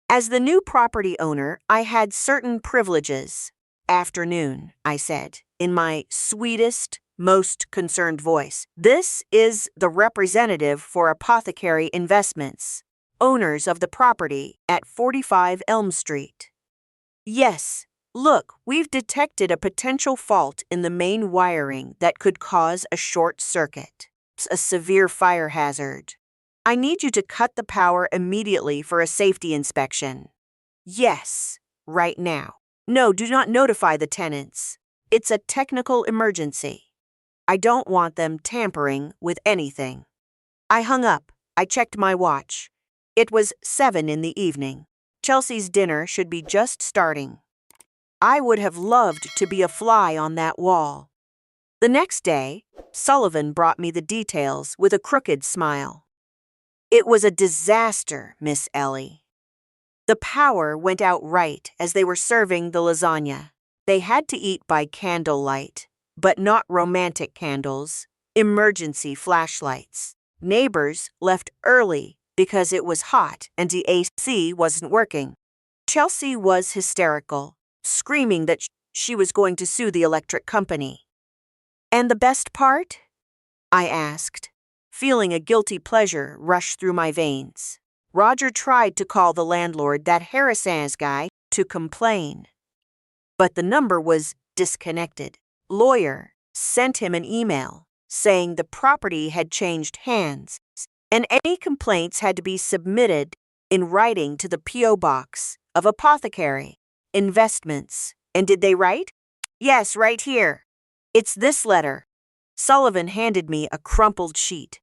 As the new property owner, I had certain privileges. Afternoon, I said, in my sweetest, most concerned voice. This is the representative for Apothecary Investments, owners of the property at 45 Elm Street. Yes, look, we've detected a potential fault in the main wiring that could cause a short circuit, a severe fire hazard. I need you to cut the power immediately for a safety inspection. Yes, right now. No, do not notify the tenants. It's a technical emergency. I don't want them tampering with anything. I hung up. I checked my watch. It was 7 in the evening. Chelsea's dinner should be just starting. I would have loved to be a fly on that wall. The next day, Sullivan brought me the details with a crooked smile. It was a disaster, Miss Ellie. The power went out right as they were serving the lasagna. They had to eat by candlelight, but not romantic candles, emergency flashlights. Neighbors left early because it was hot and the AC wasn't working. Chelsea was hysterical, screaming that she was going to sue the electric company. And the best part? I asked, feeling a guilty pleasure rush through my veins. Roger tried to call the landlord, that Harrison's guy, to complain. But the number was disconnected. Lawyer sent him an email saying the property had changed hands and any complaints had to be submitted in writing to the P.O. Box of Apothecary Investments. And did they write? Yes, right here. It's this letter. Sullivan handed me a crumpled sheet.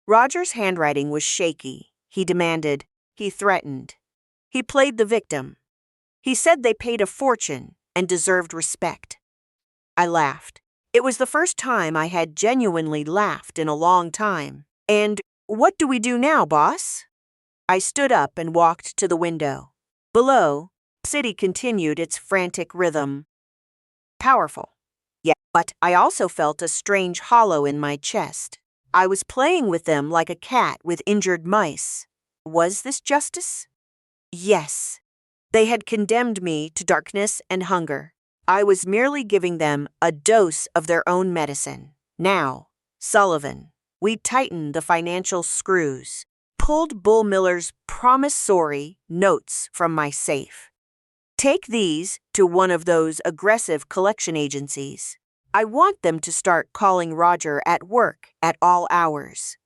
Roger's handwriting was shaky. He demanded. He threatened. He played the victim. He said they paid a fortune and deserved respect. I laughed. It was the first time I had genuinely laughed in a long time. And what do we do now, boss? I stood up and walked to the window. Below, the city continued its frantic rhythm. Powerful. Yeah, but I also felt a strange hollow in my chest. I was playing with them like a cat with injured mice. Was this justice? Yes. They had condemned me to darkness and hunger. I was merely giving them a dose of their own medicine. Now, Sullivan, we tightened the financial screws, pulled Bull Miller's promissory notes from my safe. Take these to one of those aggressive collection agencies. I want them to start calling Roger at work at all hours.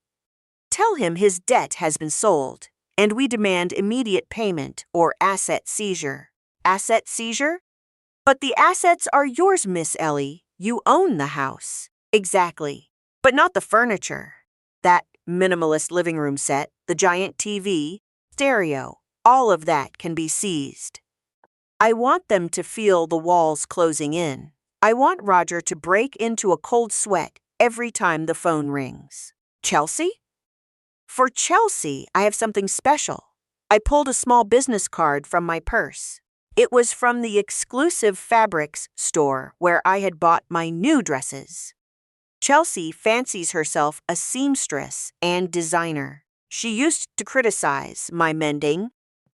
Tell him his debt has been sold, and we demand immediate payment or asset seizure. Asset seizure? But the assets are yours, Miss Ellie. You own the house. Exactly. But not the furniture. That minimalist living room set, the giant TV, stereo, all of that can be seized. I want them to feel the walls closing in. I want Roger to break into a cold sweat every time the phone rings. Chelsea? For Chelsea, I have something special. I pulled a small business card from my purse. It was from the exclusive fabrics store where I had bought my new dresses. Chelsea fancies herself a seamstress and designer. She used to criticize my mending.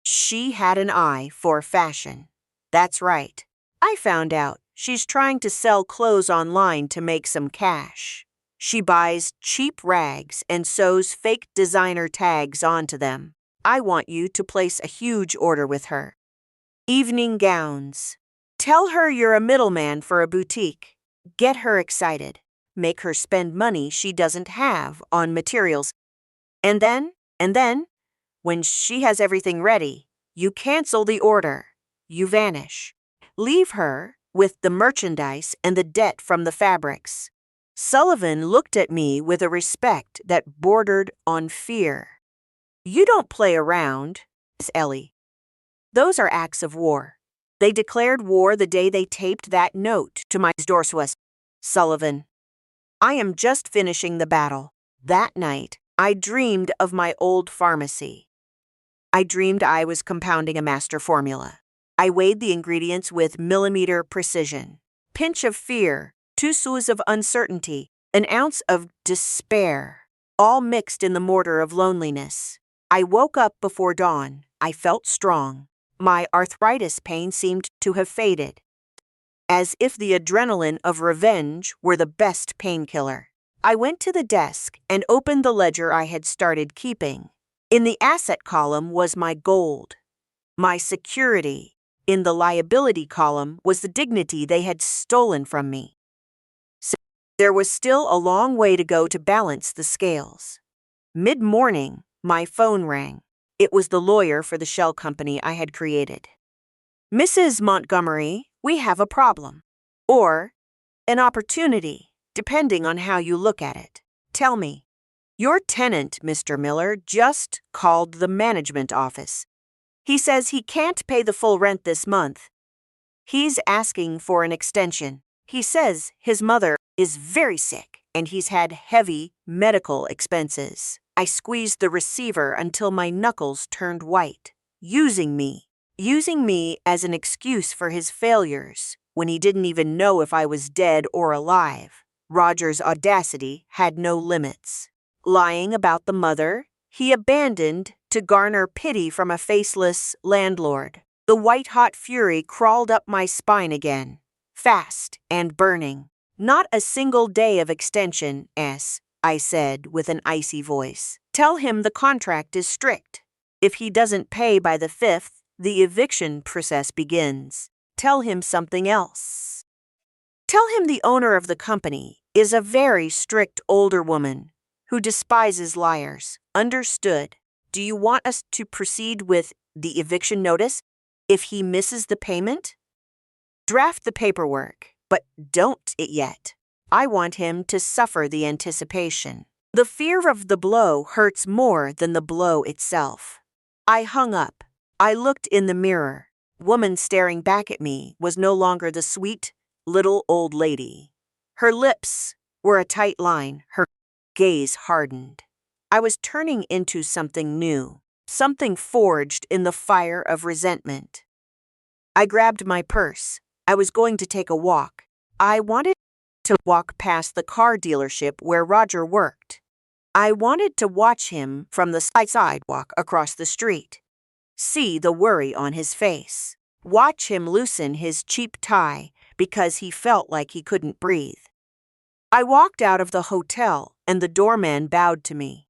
She had an eye for fashion. That's right. I found out she's trying to sell clothes online to make some cash. She buys cheap rags and sews fake designer tags onto them. I want you to place a huge order with her. Evening gowns. Tell her you're a middleman for a boutique. Get her excited. Make her spend money she doesn't have on materials. And then, when she has everything ready, you cancel the order. You vanish. Leave her with the merchandise and the debt from the fabrics. Sullivan looked at me with a respect that bordered on fear. You don't play around, Miss Ellie. Those are acts of war. They declared war the day they taped that note to my doorstep. Sullivan. I am just finishing the battle. That night, I dreamed of my old pharmacy. I dreamed I was compounding a master formula. I weighed the ingredients with millimeter precision. Pinch of fear, 2 sous of uncertainty, an ounce of despair, all mixed in the mortar of loneliness. I woke up before dawn. I felt strong. My arthritis pain seemed to have faded, as if the adrenaline of revenge were the best painkiller. I went to the desk and opened the ledger I had started keeping. In the asset column was my gold, my security. In the liability column was the dignity they had stolen from me. So there was still a long way to go to balance the scales. Mid-morning, my phone rang. It was the lawyer for the shell company I had created. Mrs. Montgomery, we have a problem. Or an opportunity, depending on how you look at it. Tell me. Your tenant, Mr. Miller, just called the management office. He says he can't pay the full rent this month. He's asking for an extension. He says his mother is very sick and he's had heavy medical expenses. I squeezed the receiver until my knuckles turned white. Using me as an excuse for his failures when he didn't even know if I was dead or alive. Roger's audacity had no limits. Lying about the mother he abandoned to garner pity from a faceless landlord. The white-hot fury crawled up my spine again, fast and burning. Not a single day of extension, I said with an icy voice. Tell him the contract is strict. If he doesn't pay by the 5th, the eviction process begins. Tell him something else. Tell him the owner of the company is a very strict older woman who despises liars. Understood. Do you want us to proceed with the eviction notice if he misses the payment? Draft the paperwork, but don't it yet. I want him to suffer the anticipation. The fear of the blow hurts more than the blow itself. I hung up. I looked in the mirror. Woman staring back at me was no longer the sweet, little old lady. Her lips were a tight line. Her gaze hardened. I was turning into something new, something forged in the fire of resentment. I grabbed my purse. I was going to take a walk. I wanted to walk past the car dealership where Roger worked. I wanted to watch him from the sidewalk across the street. See the worry on his face. Watch him loosen his cheap tie because he felt like he couldn't breathe. I walked out of the hotel and the doorman bowed to me.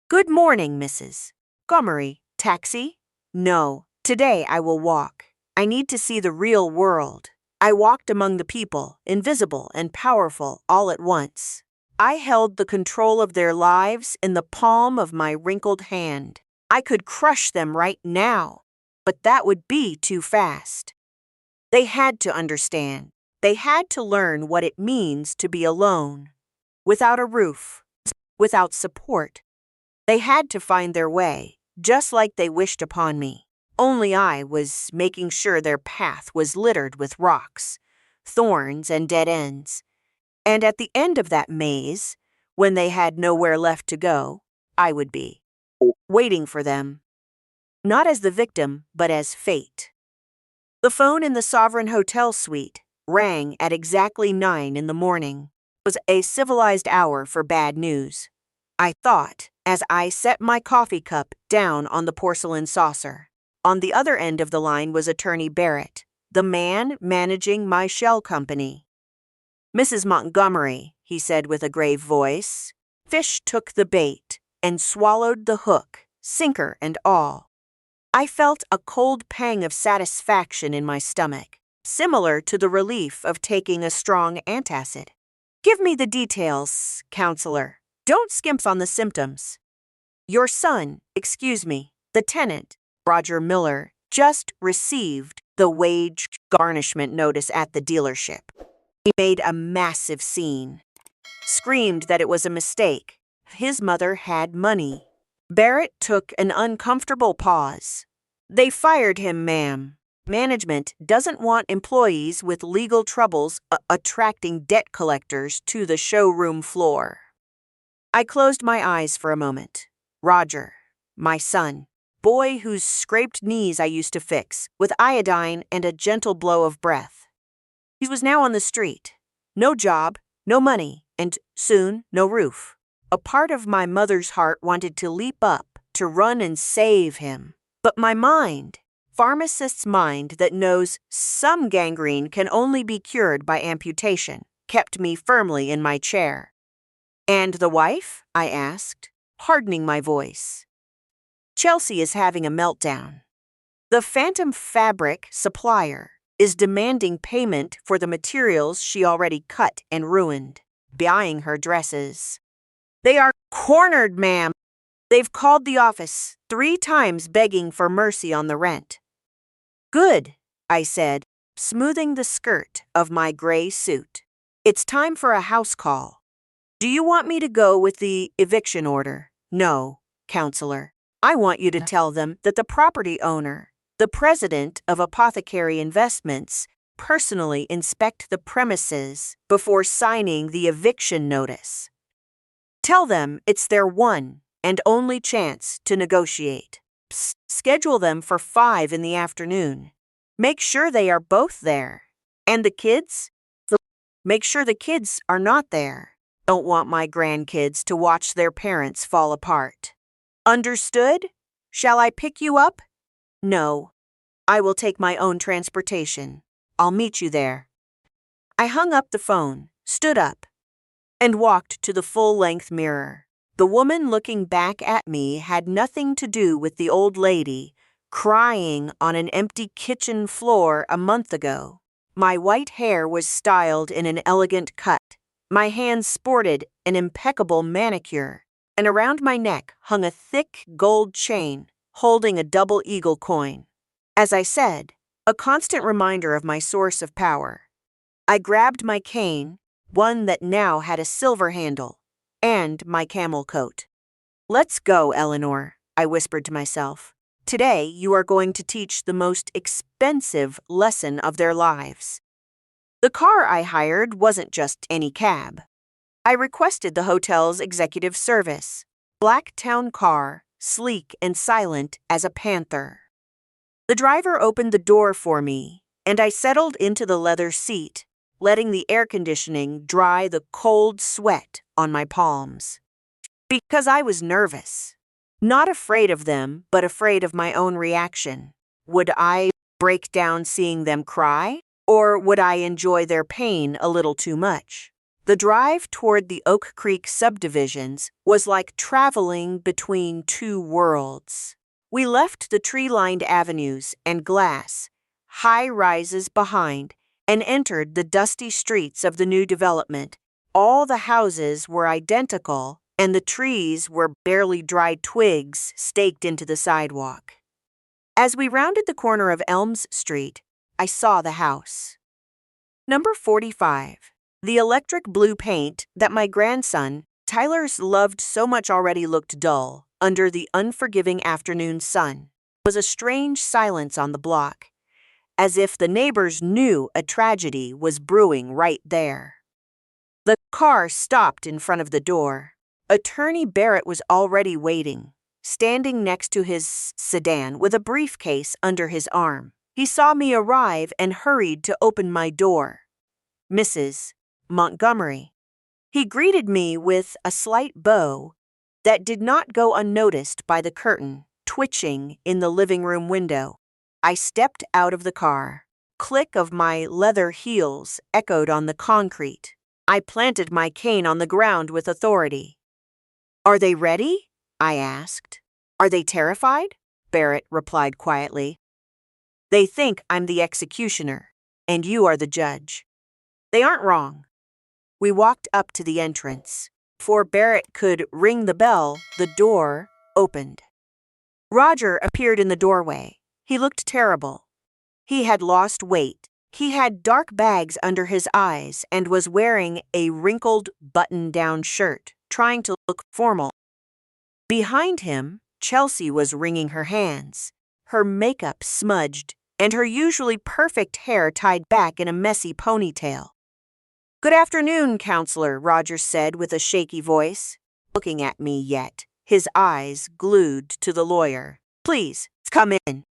Good morning, Mrs. Montgomery. Taxi? No, today I will walk. I need to see the real world. I walked among the people, invisible and powerful, all at once. I held the control of their lives in the palm of my wrinkled hand. I could crush them right now, but that would be too fast. They had to understand. They had to learn what it means to be alone, without a roof, without support. They had to find their way, just like they wished upon me. Only I was making sure their path was littered with rocks, thorns, and dead ends. And at the end of that maze, when they had nowhere left to go, I would be waiting for them, not as the victim, but as fate. The phone in the Sovereign Hotel suite rang at exactly 9 in the morning. It was a civilized hour for bad news, I thought, as I set my coffee cup down on the porcelain saucer. On the other end of the line was Attorney Barrett, the man managing my shell company. Mrs. Montgomery, he said with a grave voice. Fish took the bait and swallowed the hook, sinker and all. I felt a cold pang of satisfaction in my stomach, similar to the relief of taking a strong antacid. Give me the details, counselor. Don't skimp on the symptoms. Your son, the tenant, Roger Miller, just received the wage garnishment notice at the dealership. He made a massive scene, screamed that it was a mistake. His mother had money. Barrett took an uncomfortable pause. They fired him, ma'am. Management doesn't want employees with legal troubles attracting debt collectors to the showroom floor. I closed my eyes for a moment. Roger, my son, boy whose scraped knees I used to fix with iodine and a gentle blow of breath. He was now on the street. No job, no money, and soon no roof. A part of my mother's heart wanted to leap up, to run and save him. But my mind, pharmacist's mind that knows some gangrene can only be cured by amputation, kept me firmly in my chair. And the wife? I asked, hardening my voice. Chelsea is having a meltdown. The Phantom Fabric supplier is demanding payment for the materials she already cut and ruined, buying her dresses. They are cornered, ma'am. They've called the office 3 times begging for mercy on the rent. Good, I said, smoothing the skirt of my gray suit. It's time for a house call. Do you want me to go with the eviction order? No, counselor. I want you to tell them that the property owner, the president of Apothecary Investments, personally inspect the premises before signing the eviction notice. Tell them it's their one and only chance to negotiate. Schedule them for 5 in the afternoon. Make sure they are both there. And the kids? Make sure the kids are not there. Don't want my grandkids to watch their parents fall apart. Understood? Shall I pick you up? No. I will take my own transportation. I'll meet you there. I hung up the phone, stood up, and walked to the full-length mirror. The woman looking back at me had nothing to do with the old lady crying on an empty kitchen floor a month ago. My white hair was styled in an elegant cut. My hands sported an impeccable manicure, and around my neck hung a thick gold chain holding a double eagle coin. As I said, a constant reminder of my source of power. I grabbed my cane, one that now had a silver handle, and my camel coat. Let's go, Eleanor, I whispered to myself. Today you are going to teach the most expensive lesson of their lives. The car I hired wasn't just any cab. I requested the hotel's executive service. Black town car, sleek and silent as a panther. The driver opened the door for me, and I settled into the leather seat, letting the air conditioning dry the cold sweat on my palms. Because I was nervous. Not afraid of them, but afraid of my own reaction. Would I break down seeing them cry? Or would I enjoy their pain a little too much? The drive toward the Oak Creek subdivisions was like traveling between 2 worlds. We left the tree-lined avenues and glass, high rises behind, and entered the dusty streets of the new development. All the houses were identical, and the trees were barely dried twigs staked into the sidewalk. As we rounded the corner of Elms Street, I saw the house. Number 45. The electric blue paint that my grandson, Tyler's loved so much already looked dull under the unforgiving afternoon sun. There was a strange silence on the block, as if the neighbors knew a tragedy was brewing right there. The car stopped in front of the door. Attorney Barrett was already waiting, standing next to his sedan with a briefcase under his arm. He saw me arrive and hurried to open my door. Mrs. Montgomery. He greeted me with a slight bow that did not go unnoticed by the curtain twitching in the living room window. I stepped out of the car. Click of my leather heels echoed on the concrete. I planted my cane on the ground with authority. Are they ready? I asked. Are they terrified? Barrett replied quietly. They think I'm the executioner, and you are the judge. They aren't wrong. We walked up to the entrance. Before Barrett could ring the bell, the door opened. Roger appeared in the doorway. He looked terrible. He had lost weight. He had dark bags under his eyes and was wearing a wrinkled button-down shirt, trying to look formal. Behind him, Chelsea was wringing her hands, her makeup smudged, and her usually perfect hair tied back in a messy ponytail. "Good afternoon, Counselor," Roger said with a shaky voice, looking at me yet, his eyes glued to the lawyer. "Please, come in.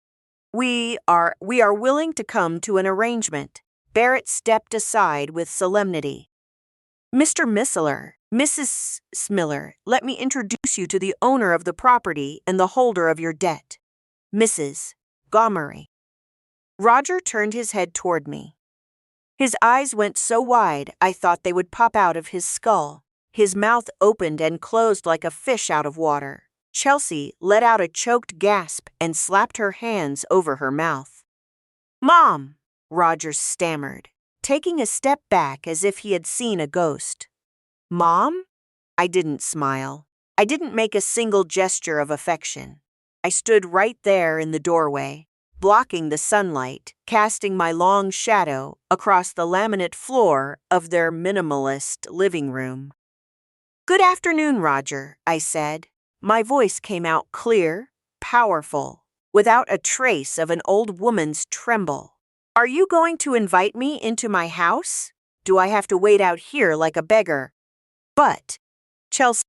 We are willing to come to an arrangement." Barrett stepped aside with solemnity. "Mr. Missler, Mrs. Smiller, let me introduce you to the owner of the property and the holder of your debt, Mrs. Gomery." Roger turned his head toward me. His eyes went so wide I thought they would pop out of his skull. His mouth opened and closed like a fish out of water. Chelsea let out a choked gasp and slapped her hands over her mouth. "Mom," Roger stammered, taking a step back as if he had seen a ghost. "Mom?" I didn't smile. I didn't make a single gesture of affection. I stood right there in the doorway, blocking the sunlight, casting my long shadow across the laminate floor of their minimalist living room. "Good afternoon, Roger," I said. My voice came out clear, powerful, without a trace of an old woman's tremble. "Are you going to invite me into my house? Do I have to wait out here like a beggar?" "But," Chelsea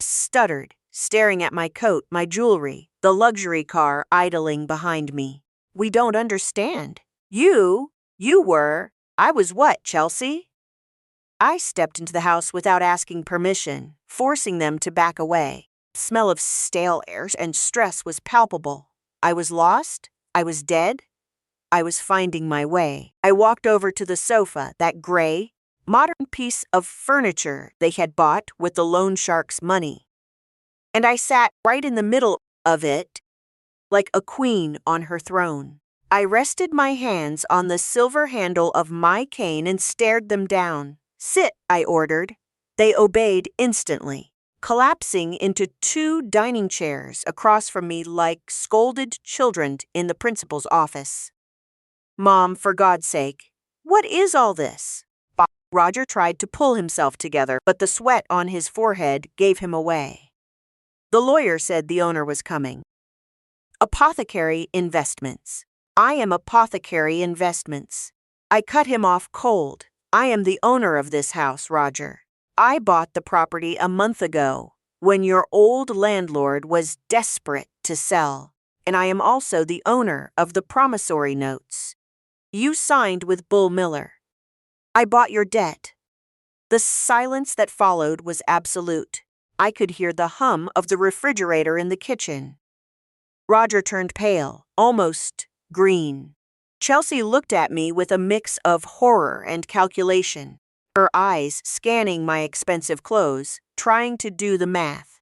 stuttered, staring at my coat, my jewelry, the luxury car idling behind me. "We don't understand. I was what, Chelsea?" I stepped into the house without asking permission, forcing them to back away. The smell of stale air and stress was palpable. I was lost. I was dead. I was finding my way. I walked over to the sofa, that gray, modern piece of furniture they had bought with the loan shark's money. And I sat right in the middle of it, like a queen on her throne. I rested my hands on the silver handle of my cane and stared them down. "Sit," I ordered. They obeyed instantly, collapsing into 2 dining chairs across from me like scolded children in the principal's office. "Mom, for God's sake, what is all this?" Roger tried to pull himself together, but the sweat on his forehead gave him away. "The lawyer said the owner was coming." "Apothecary Investments. I am Apothecary Investments." I cut him off cold. "I am the owner of this house, Roger. I bought the property a month ago, when your old landlord was desperate to sell, and I am also the owner of the promissory notes you signed with Bull Miller. I bought your debt." The silence that followed was absolute. I could hear the hum of the refrigerator in the kitchen. Roger turned pale, almost green. Chelsea looked at me with a mix of horror and calculation, her eyes scanning my expensive clothes, trying to do the math.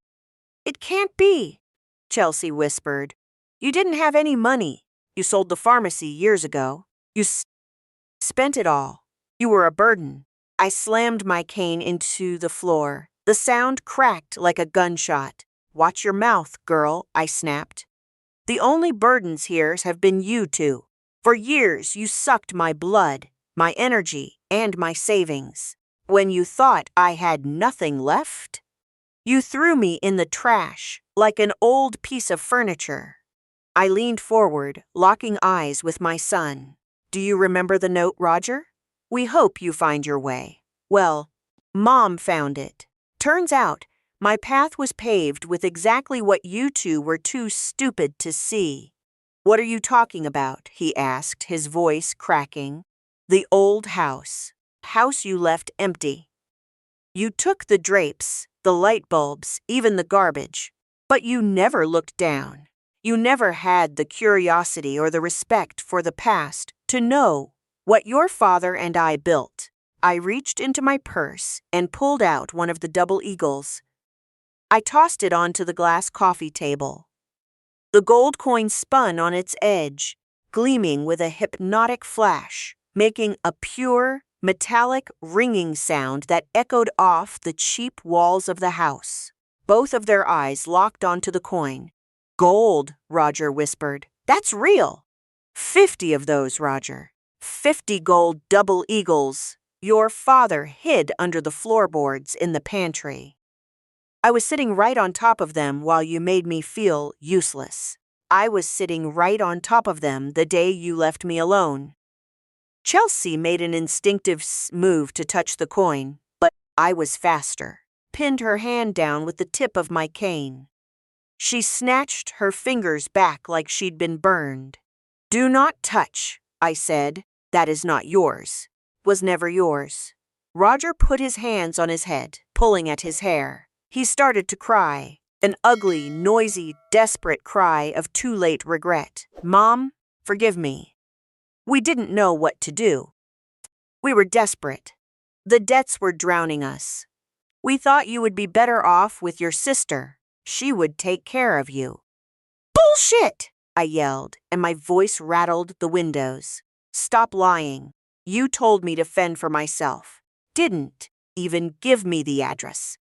"It can't be," Chelsea whispered. "You didn't have any money. You sold the pharmacy years ago. You spent it all. You were a burden." I slammed my cane into the floor. The sound cracked like a gunshot. "Watch your mouth, girl," I snapped. "The only burdens here have been you two. For years, you sucked my blood, my energy, and my savings. When you thought I had nothing left, you threw me in the trash like an old piece of furniture." I leaned forward, locking eyes with my son. "Do you remember the note, Roger? We hope you find your way." Well, Mom found it. Turns out, my path was paved with exactly what you two were too stupid to see. "What are you talking about?" he asked, his voice cracking. "The old house. House you left empty. You took the drapes, the light bulbs, even the garbage. But you never looked down. You never had the curiosity or the respect for the past to know what your father and I built." I reached into my purse and pulled out one of the double eagles. I tossed it onto the glass coffee table. The gold coin spun on its edge, gleaming with a hypnotic flash, making a pure, metallic ringing sound that echoed off the cheap walls of the house. Both of their eyes locked onto the coin. "Gold," Roger whispered. "That's real." 50 of those, Roger. 50 gold double eagles. Your father hid under the floorboards in the pantry." I was sitting right on top of them while you made me feel useless. I was sitting right on top of them the day you left me alone. Chelsea made an instinctive move to touch the coin, but I was faster. Pinned her hand down with the tip of my cane. She snatched her fingers back like she'd been burned. "Do not touch," I said. "That is not yours. Was never yours." Roger put his hands on his head, pulling at his hair. He started to cry, an ugly, noisy, desperate cry of too late regret. "Mom, forgive me. We didn't know what to do. We were desperate. The debts were drowning us. We thought you would be better off with your sister. She would take care of you." "Bullshit!" I yelled, and my voice rattled the windows. "Stop lying. You told me to fend for myself. Didn't even give me the address.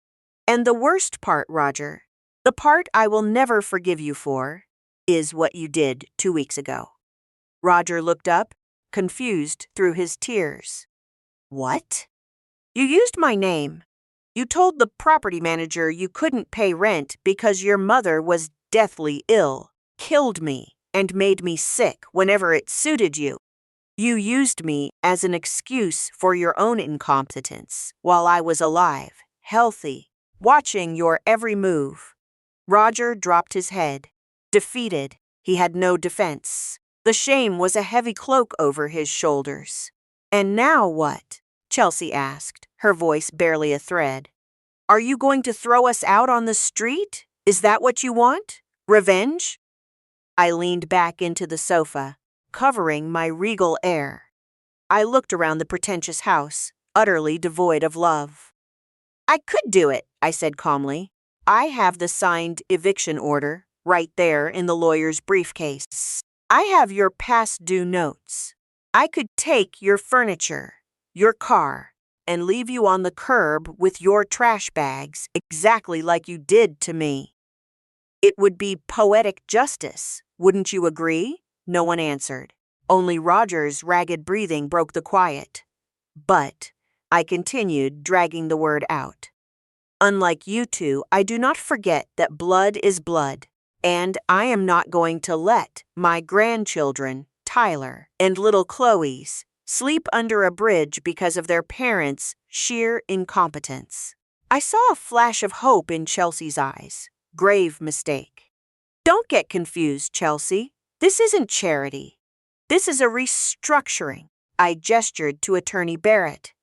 And the worst part, Roger, the part I will never forgive you for, is what you did 2 weeks ago." Roger looked up, confused through his tears. "What?" "You used my name. You told the property manager you couldn't pay rent because your mother was deathly ill, killed me, and made me sick whenever it suited you. You used me as an excuse for your own incompetence while I was alive, healthy, watching your every move." Roger dropped his head. Defeated, he had no defense. The shame was a heavy cloak over his shoulders. "And now what?" Chelsea asked, her voice barely a thread. "Are you going to throw us out on the street? Is that what you want? Revenge?" I leaned back into the sofa, covering my regal air. I looked around the pretentious house, utterly devoid of love. "I could do it," I said calmly. "I have the signed eviction order right there in the lawyer's briefcase. I have your past due notes. I could take your furniture, your car, and leave you on the curb with your trash bags exactly like you did to me. It would be poetic justice, wouldn't you agree?" No one answered. Only Roger's ragged breathing broke the quiet. "But," I continued, dragging the word out, "unlike you two, I do not forget that blood is blood, and I am not going to let my grandchildren, Tyler and little Chloe's, sleep under a bridge because of their parents' sheer incompetence." I saw a flash of hope in Chelsea's eyes. Grave mistake. "Don't get confused, Chelsea. This isn't charity. This is a restructuring." I gestured to Attorney Barrett.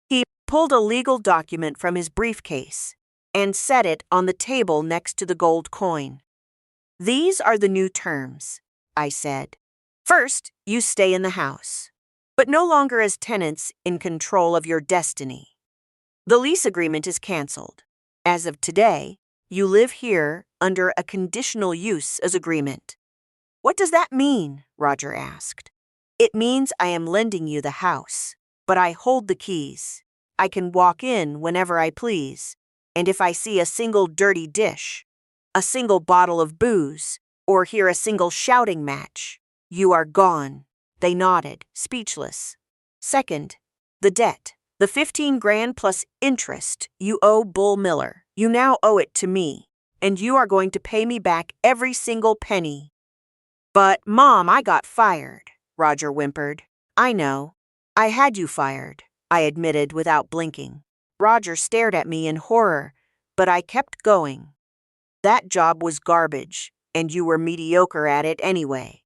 He pulled a legal document from his briefcase and set it on the table next to the gold coin. "These are the new terms," I said. "First, you stay in the house, but no longer as tenants in control of your destiny. The lease agreement is canceled. As of today, you live here under a conditional use agreement." "What does that mean?" Roger asked. "It means I am lending you the house, but I hold the keys. I can walk in whenever I please, and if I see a single dirty dish, a single bottle of booze, or hear a single shouting match, you are gone." They nodded, speechless. "Second, the debt. The 15 grand plus interest you owe Bull Miller. You now owe it to me, and you are going to pay me back every single penny." "But, Mom, I got fired," Roger whimpered. "I know. I had you fired," I admitted without blinking. Roger stared at me in horror, but I kept going. "That job was garbage, and you were mediocre at it anyway.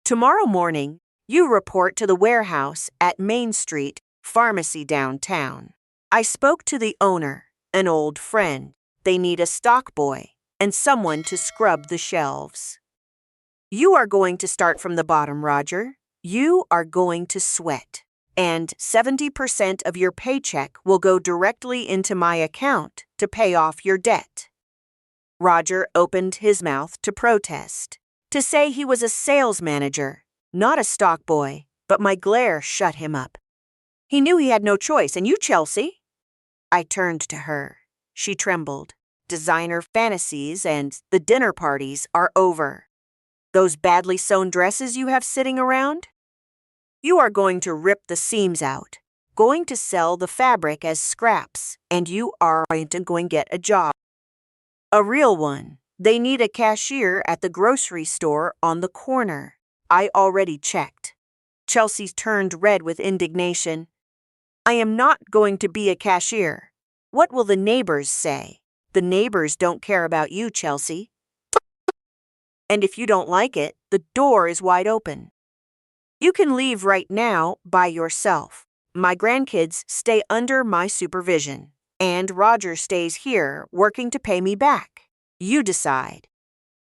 Tomorrow morning, you report to the warehouse at Main Street Pharmacy downtown. I spoke to the owner, an old friend. They need a stock boy and someone to scrub the shelves. You are going to start from the bottom, Roger. You are going to sweat. And 70% of your paycheck will go directly into my account to pay off your debt." Roger opened his mouth to protest, to say he was a sales manager, not a stock boy, but my glare shut him up. He knew he had no choice, and you, Chelsea? I turned to her. She trembled. "Designer fantasies and the dinner parties are over. Those badly sewn dresses you have sitting around? You are going to rip the seams out, going to sell the fabric as scraps, and you are going to get a job." A real one. They need a cashier at the grocery store on the corner. I already checked. Chelsea turned red with indignation. I am not going to be a cashier. What will the neighbors say? The neighbors don't care about you, Chelsea. And if you don't like it, the door is wide open. You can leave right now by yourself. My grandkids stay under my supervision, and Roger stays here working to pay me back. You decide.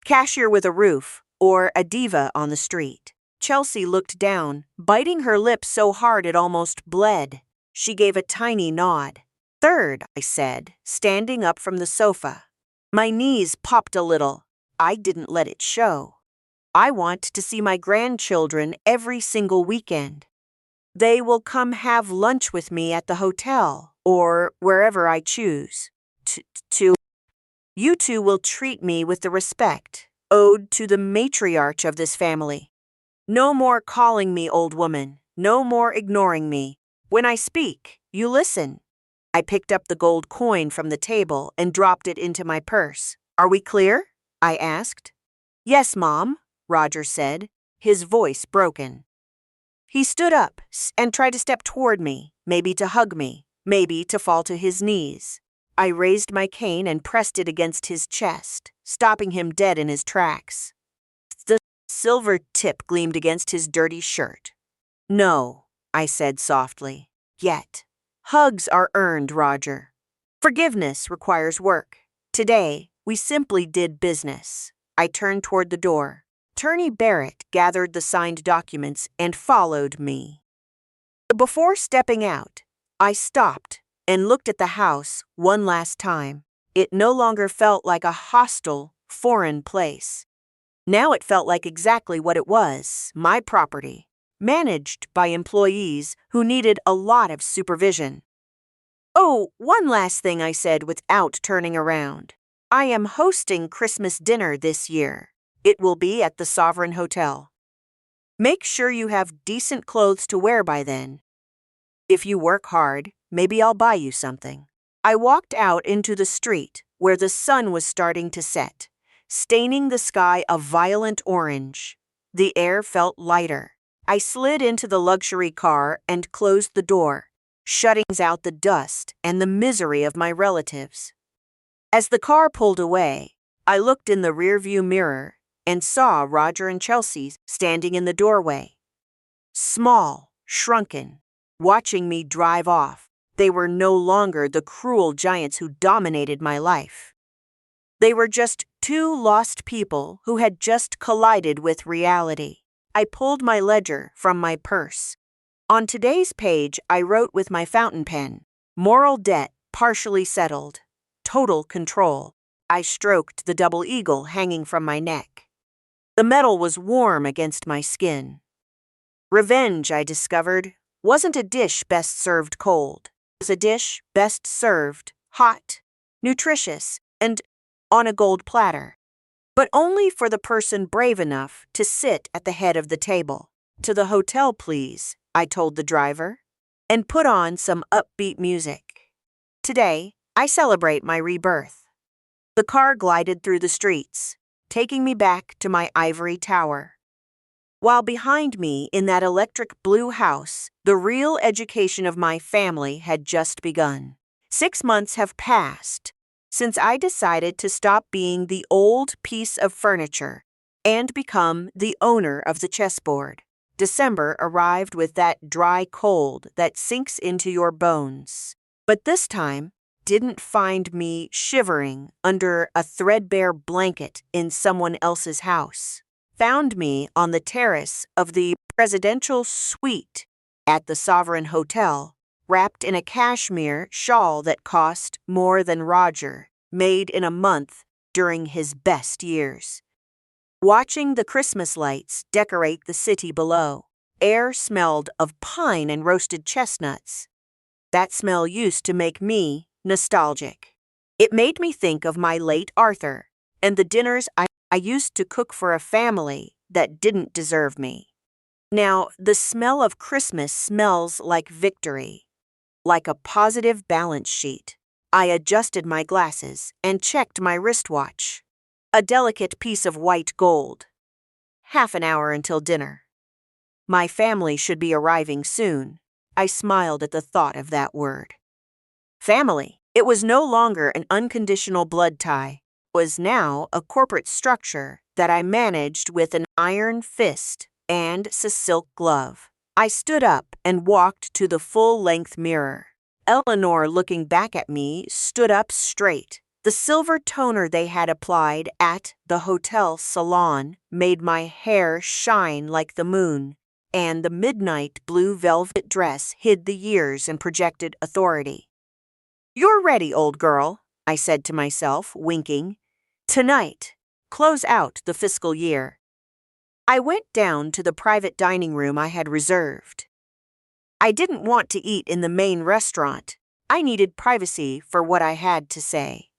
Cashier with a roof or a diva on the street. Chelsea looked down, biting her lip so hard it almost bled. She gave a tiny nod. Third, I said, standing up from the sofa. My knees popped a little. I didn't let it show. I want to see my grandchildren every single weekend. They will come have lunch with me at the hotel or wherever I choose. You two will treat me with the respect owed to the matriarch of this family. No more calling me old woman. No more ignoring me. When I speak, you listen. I picked up the gold coin from the table and dropped it into my purse. Are we clear? I asked. Yes, Mom, Roger said, his voice broken. He stood up and tried to step toward me, maybe to hug me, maybe to fall to his knees. I raised my cane and pressed it against his chest, stopping him dead in his tracks. The silver tip gleamed against his dirty shirt. No, I said softly. Yet. Hugs are earned, Roger. Forgiveness requires work. Today, we simply did business. I turned toward the door. Attorney Barrett gathered the signed documents and followed me. Before stepping out, I stopped and looked at the house one last time. It no longer felt like a hostile, foreign place. Now it felt like exactly what it was, my property, managed by employees who needed a lot of supervision. Oh, one last thing, I said without turning around. I am hosting Christmas dinner this year. It will be at the Sovereign Hotel. Make sure you have decent clothes to wear by then. If you work hard, maybe I'll buy you something. I walked out into the street where the sun was starting to set, staining the sky a violent orange. The air felt lighter. I slid into the luxury car and closed the door, shutting out the dust and the misery of my relatives. As the car pulled away, I looked in the rearview mirror and saw Roger and Chelsea standing in the doorway. Small, shrunken, watching me drive off. They were no longer the cruel giants who dominated my life. They were just two lost people who had just collided with reality. I pulled my ledger from my purse. On today's page, I wrote with my fountain pen, moral debt partially settled, total control. I stroked the double eagle hanging from my neck. The metal was warm against my skin. Revenge, I discovered, wasn't a dish best served cold. It was a dish best served hot, nutritious, and on a gold platter. But only for the person brave enough to sit at the head of the table. To the hotel, please, I told the driver, and put on some upbeat music. Today, I celebrate my rebirth. The car glided through the streets, taking me back to my ivory tower. While behind me in that electric blue house, the real education of my family had just begun. 6 months have passed since I decided to stop being the old piece of furniture and become the owner of the chessboard. December arrived with that dry cold that sinks into your bones. But this time didn't find me shivering under a threadbare blanket in someone else's house. Found me on the terrace of the presidential suite at the Sovereign Hotel, wrapped in a cashmere shawl that cost more than Roger made in a month during his best years. Watching the Christmas lights decorate the city below, air smelled of pine and roasted chestnuts. That smell used to make me nostalgic. It made me think of my late Arthur and the dinners I used to cook for a family that didn't deserve me. Now, the smell of Christmas smells like victory, like a positive balance sheet. I adjusted my glasses and checked my wristwatch. A delicate piece of white gold. Half an hour until dinner. My family should be arriving soon. I smiled at the thought of that word. Family. It was no longer an unconditional blood tie. It was now a corporate structure that I managed with an iron fist and a silk glove. I stood up and walked to the full-length mirror. Eleanor, looking back at me, stood up straight. The silver toner they had applied at the hotel salon made my hair shine like the moon, and the midnight blue velvet dress hid the years and projected authority. "You're ready, old girl," I said to myself, winking. "Tonight, close out the fiscal year." I went down to the private dining room I had reserved. I didn't want to eat in the main restaurant. I needed privacy for what I had to say.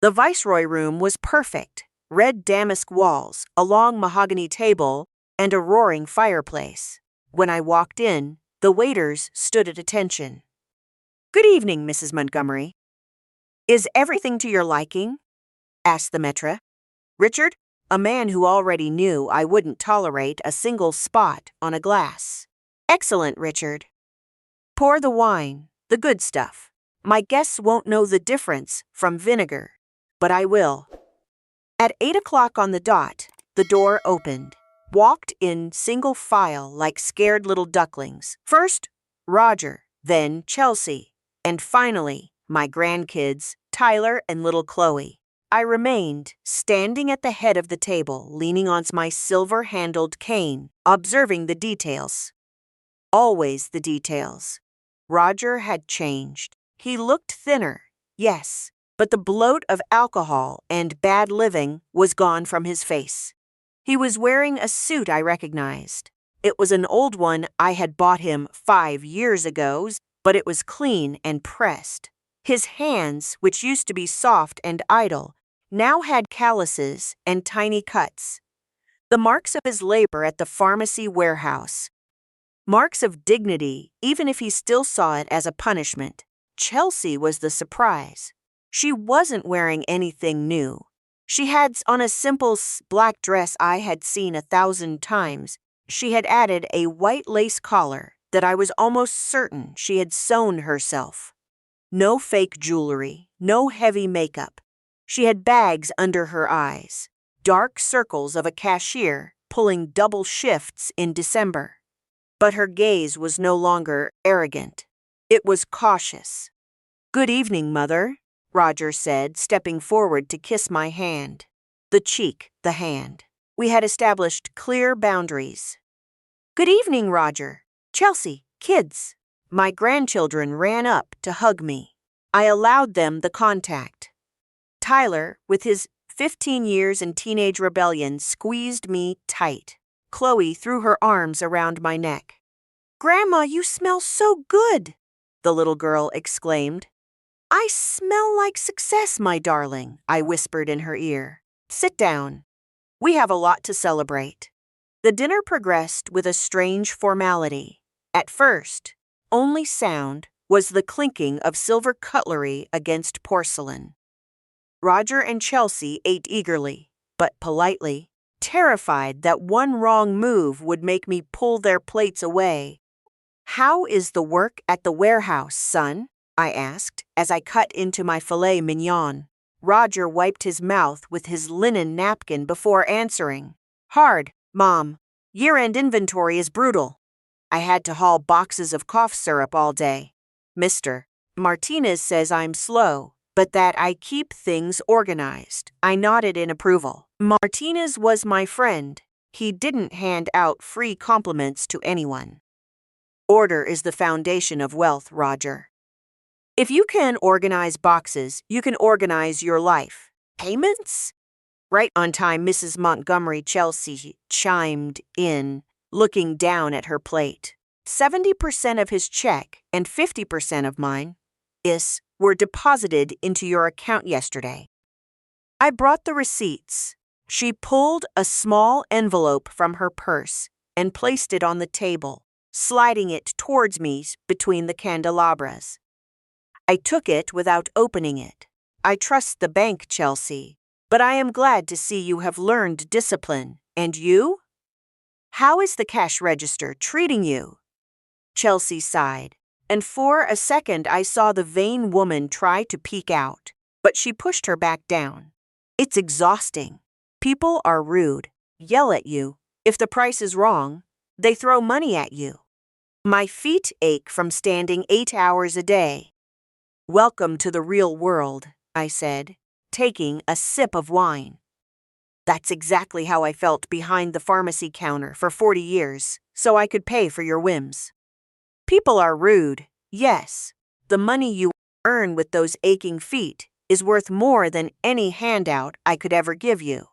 The Viceroy room was perfect. Red damask walls, a long mahogany table, and a roaring fireplace. When I walked in, the waiters stood at attention. "Good evening, Mrs. Montgomery. Is everything to your liking?" asked the maître. Richard, a man who already knew I wouldn't tolerate a single spot on a glass. "Excellent, Richard. Pour the wine, the good stuff. My guests won't know the difference from vinegar, but I will." At 8 o'clock on the dot, the door opened. Walked in single file like scared little ducklings. First, Roger, then Chelsea, and finally, my grandkids, Tyler and little Chloe. I remained, standing at the head of the table, leaning on my silver-handled cane, observing the details. Always the details. Roger had changed. He looked thinner, yes, but the bloat of alcohol and bad living was gone from his face. He was wearing a suit I recognized. It was an old one I had bought him 5 years ago, but it was clean and pressed. His hands, which used to be soft and idle, now had calluses and tiny cuts. The marks of his labor at the pharmacy warehouse. Marks of dignity, even if he still saw it as a punishment. Chelsea was the surprise. She wasn't wearing anything new. She had on a simple black dress I had seen 1,000 times. She had added a white lace collar that I was almost certain she had sewn herself. No fake jewelry, no heavy makeup. She had bags under her eyes, dark circles of a cashier pulling double shifts in December. But her gaze was no longer arrogant. It was cautious. "Good evening, Mother," Roger said, stepping forward to kiss my hand. The cheek, the hand. We had established clear boundaries. "Good evening, Roger. Chelsea, kids." My grandchildren ran up to hug me. I allowed them the contact. Tyler, with his 15 years in teenage rebellion, squeezed me tight. Chloe threw her arms around my neck. "Grandma, you smell so good," the little girl exclaimed. "I smell like success, my darling," I whispered in her ear. "Sit down. We have a lot to celebrate." The dinner progressed with a strange formality. At first, only sound was the clinking of silver cutlery against porcelain. Roger and Chelsea ate eagerly, but politely, terrified that one wrong move would make me pull their plates away. "How is the work at the warehouse, son?" I asked as I cut into my filet mignon. Roger wiped his mouth with his linen napkin before answering. "Hard, Mom. Year-end inventory is brutal. I had to haul boxes of cough syrup all day. Mr. Martinez says I'm slow, but that I keep things organized." I nodded in approval. Martinez was my friend. He didn't hand out free compliments to anyone. Order is the foundation of wealth, Roger. If you can organize boxes, you can organize your life. Payments? Right on time, Mrs. Montgomery Chelsea chimed in, looking down at her plate. 70% of his check and 50% of mine were deposited into your account yesterday. I brought the receipts. She pulled a small envelope from her purse and placed it on the table, sliding it towards me between the candelabras. I took it without opening it. I trust the bank, Chelsea, but I am glad to see you have learned discipline. And you? How is the cash register treating you? Chelsea sighed, and for a second I saw the vain woman try to peek out, but she pushed her back down. It's exhausting. People are rude, yell at you. If the price is wrong, they throw money at you. My feet ache from standing 8 hours a day. Welcome to the real world, I said, taking a sip of wine. That's exactly how I felt behind the pharmacy counter for 40 years, so I could pay for your whims. People are rude, yes. The money you earn with those aching feet is worth more than any handout I could ever give you.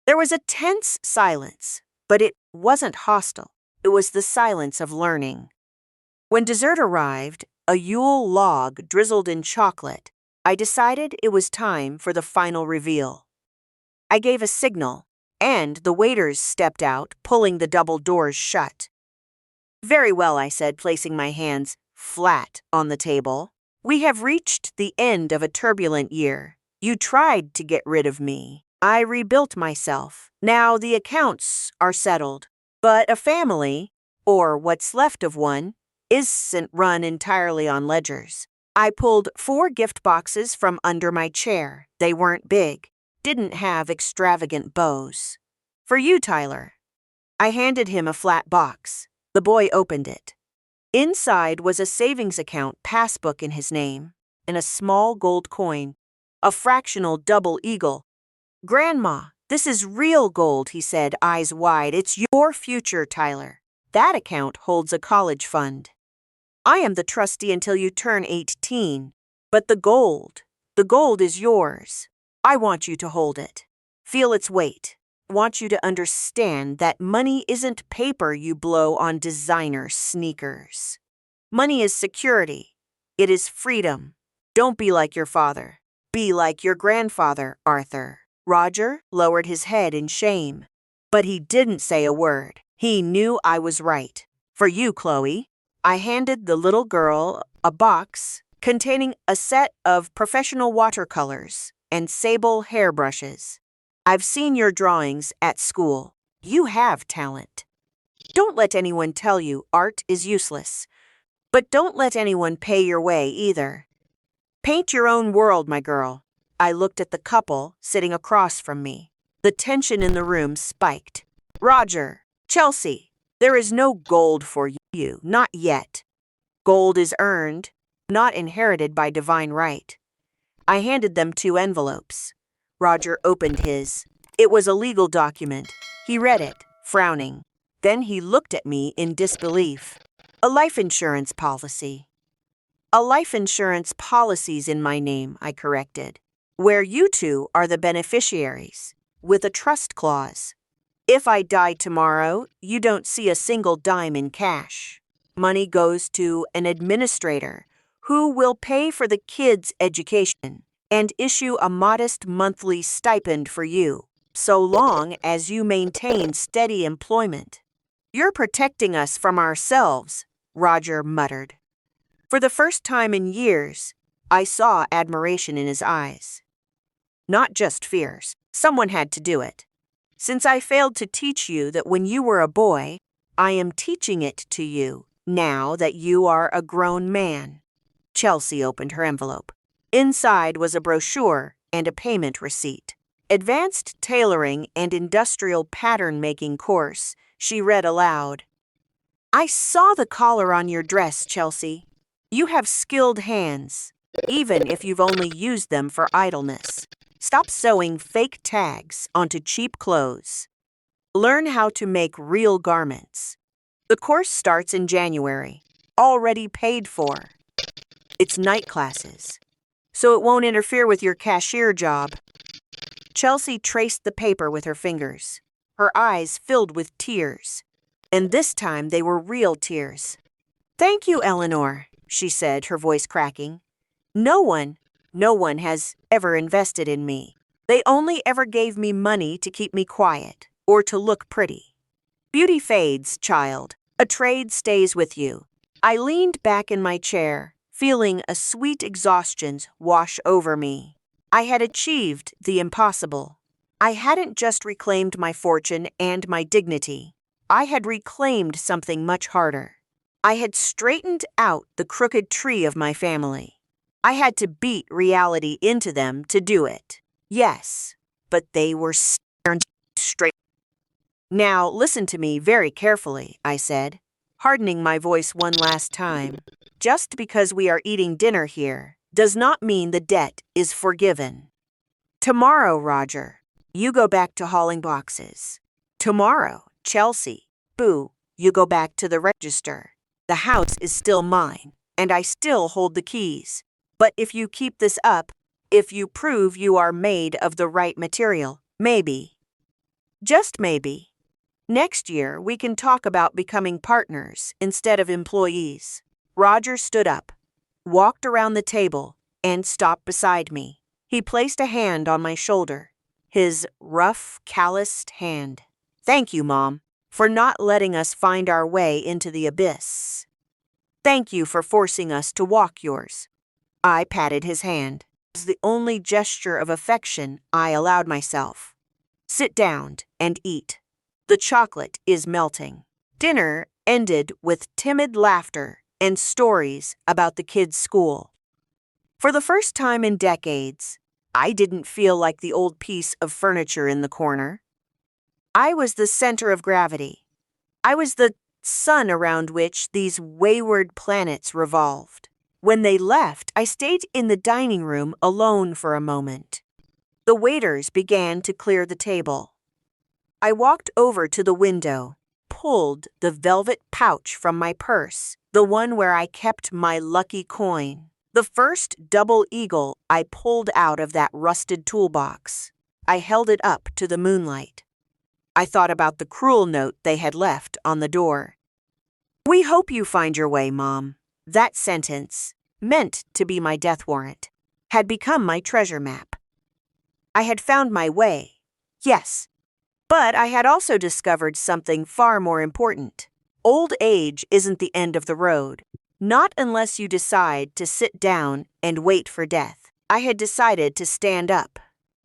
There was a tense silence, but it wasn't hostile. It was the silence of learning. When dessert arrived, a Yule log drizzled in chocolate, I decided it was time for the final reveal. I gave a signal, and the waiters stepped out, pulling the double doors shut. Very well, I said, placing my hands flat on the table. We have reached the end of a turbulent year. You tried to get rid of me. I rebuilt myself. Now the accounts are settled. But a family, or what's left of one, isn't run entirely on ledgers. I pulled 4 gift boxes from under my chair. They weren't big, didn't have extravagant bows. For you, Tyler. I handed him a flat box. The boy opened it. Inside was a savings account passbook in his name, and a small gold coin, a fractional double eagle. Grandma, this is real gold, he said, eyes wide. It's your future, Tyler. That account holds a college fund. I am the trustee until you turn 18, but the gold is yours. I want you to hold it. Feel its weight. I want you to understand that money isn't paper you blow on designer sneakers. Money is security. It is freedom. Don't be like your father. Be like your grandfather, Arthur. Roger lowered his head in shame, but he didn't say a word. He knew I was right. For you, Chloe. I handed the little girl a box containing a set of professional watercolors and sable hairbrushes. I've seen your drawings at school. You have talent. Don't let anyone tell you art is useless, but don't let anyone pay your way either. Paint your own world, my girl. I looked at the couple sitting across from me. The tension in the room spiked. Roger, Chelsea, there is no gold for you, not yet. Gold is earned, not inherited by divine right. I handed them 2 envelopes. Roger opened his. It was a legal document. He read it, frowning. Then he looked at me in disbelief. A life insurance policy. A life insurance policy's in my name, I corrected, where you 2 are the beneficiaries, with a trust clause. If I die tomorrow, you don't see a single dime in cash. Money goes to an administrator who will pay for the kids' education and issue a modest monthly stipend for you, so long as you maintain steady employment. You're protecting us from ourselves, Roger muttered. For the first time in years, I saw admiration in his eyes. Not just fears. Someone had to do it. Since I failed to teach you that when you were a boy, I am teaching it to you now that you are a grown man. Chelsea opened her envelope. Inside was a brochure and a payment receipt. Advanced Tailoring and Industrial Pattern Making course, she read aloud. I saw the collar on your dress, Chelsea. You have skilled hands, even if you've only used them for idleness. Stop sewing fake tags onto cheap clothes. Learn how to make real garments. The course starts in January, already paid for. It's night classes, so it won't interfere with your cashier job. Chelsea traced the paper with her fingers. Her eyes filled with tears, and this time they were real tears. Thank you, Eleanor, she said, her voice cracking. No one has ever invested in me. They only ever gave me money to keep me quiet or to look pretty. Beauty fades, child. A trade stays with you. I leaned back in my chair, feeling a sweet exhaustion wash over me. I had achieved the impossible. I hadn't just reclaimed my fortune and my dignity. I had reclaimed something much harder. I had straightened out the crooked tree of my family. I had to beat reality into them to do it. Yes, but they were stern straight. Now listen to me very carefully, I said, hardening my voice one last time. Just because we are eating dinner here does not mean the debt is forgiven. Tomorrow, Roger, you go back to hauling boxes. Tomorrow, Chelsea, Boo, you go back to the register. The house is still mine, and I still hold the keys. But if you keep this up, if you prove you are made of the right material, maybe, just maybe, next year we can talk about becoming partners instead of employees. Roger stood up, walked around the table, and stopped beside me. He placed a hand on my shoulder, his rough, calloused hand. Thank you, Mom, for not letting us find our way into the abyss. Thank you for forcing us to walk yours. I patted his hand. It was the only gesture of affection I allowed myself. Sit down and eat. The chocolate is melting. Dinner ended with timid laughter and stories about the kids' school. For the first time in decades, I didn't feel like the old piece of furniture in the corner. I was the center of gravity. I was the sun around which these wayward planets revolved. When they left, I stayed in the dining room alone for a moment. The waiters began to clear the table. I walked over to the window, pulled the velvet pouch from my purse, the one where I kept my lucky coin. The first double eagle I pulled out of that rusted toolbox. I held it up to the moonlight. I thought about the cruel note they had left on the door. We hope you find your way, Mom. That sentence, meant to be my death warrant, had become my treasure map. I had found my way, yes, but I had also discovered something far more important. Old age isn't the end of the road, not unless you decide to sit down and wait for death. I had decided to stand up.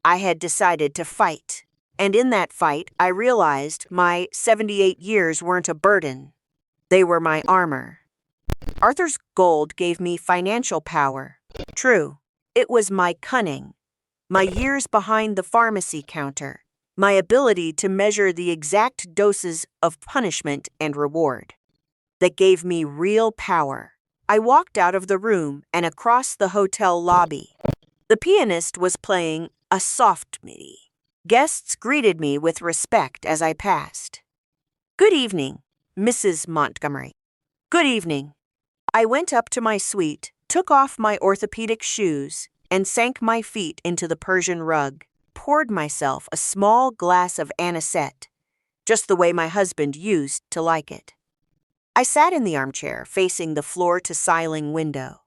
I had decided to fight. And in that fight, I realized my 78 years weren't a burden. They were my armor. Arthur's gold gave me financial power. True, it was my cunning, my years behind the pharmacy counter, my ability to measure the exact doses of punishment and reward that gave me real power. I walked out of the room and across the hotel lobby. The pianist was playing a soft MIDI. Guests greeted me with respect as I passed. Good evening, Mrs. Montgomery. Good evening. I went up to my suite, took off my orthopedic shoes, and sank my feet into the Persian rug, poured myself a small glass of anisette, just the way my husband used to like it. I sat in the armchair facing the floor-to-ceiling window.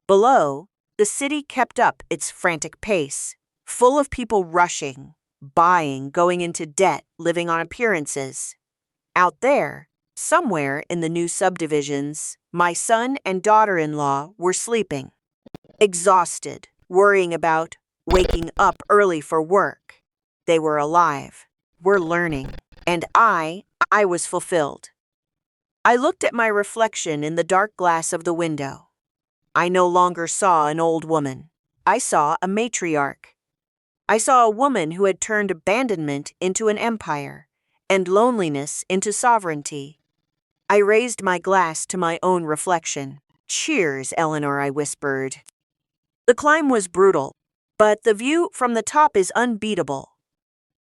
Below, the city kept up its frantic pace, full of people rushing, buying, going into debt, living on appearances. Out there, somewhere in the new subdivisions, my son and daughter-in-law were sleeping, exhausted, worrying about waking up early for work. They were alive, were learning, and I was fulfilled. I looked at my reflection in the dark glass of the window. I no longer saw an old woman. I saw a matriarch. I saw a woman who had turned abandonment into an empire and loneliness into sovereignty. I raised my glass to my own reflection. Cheers, Eleanor, I whispered. The climb was brutal, but the view from the top is unbeatable.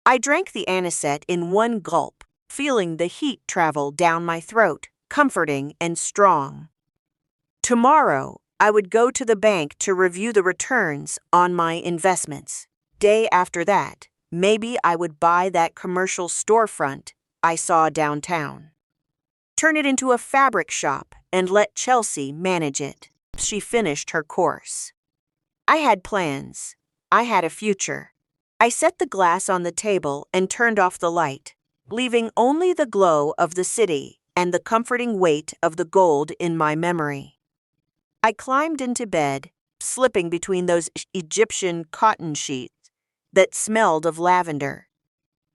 I drank the anisette in one gulp, feeling the heat travel down my throat, comforting and strong. Tomorrow, I would go to the bank to review the returns on my investments. Day after that, maybe I would buy that commercial storefront I saw downtown. Turn it into a fabric shop and let Chelsea manage it. She finished her course. I had plans. I had a future. I set the glass on the table and turned off the light, leaving only the glow of the city and the comforting weight of the gold in my memory. I climbed into bed, slipping between those Egyptian cotton sheets that smelled of lavender.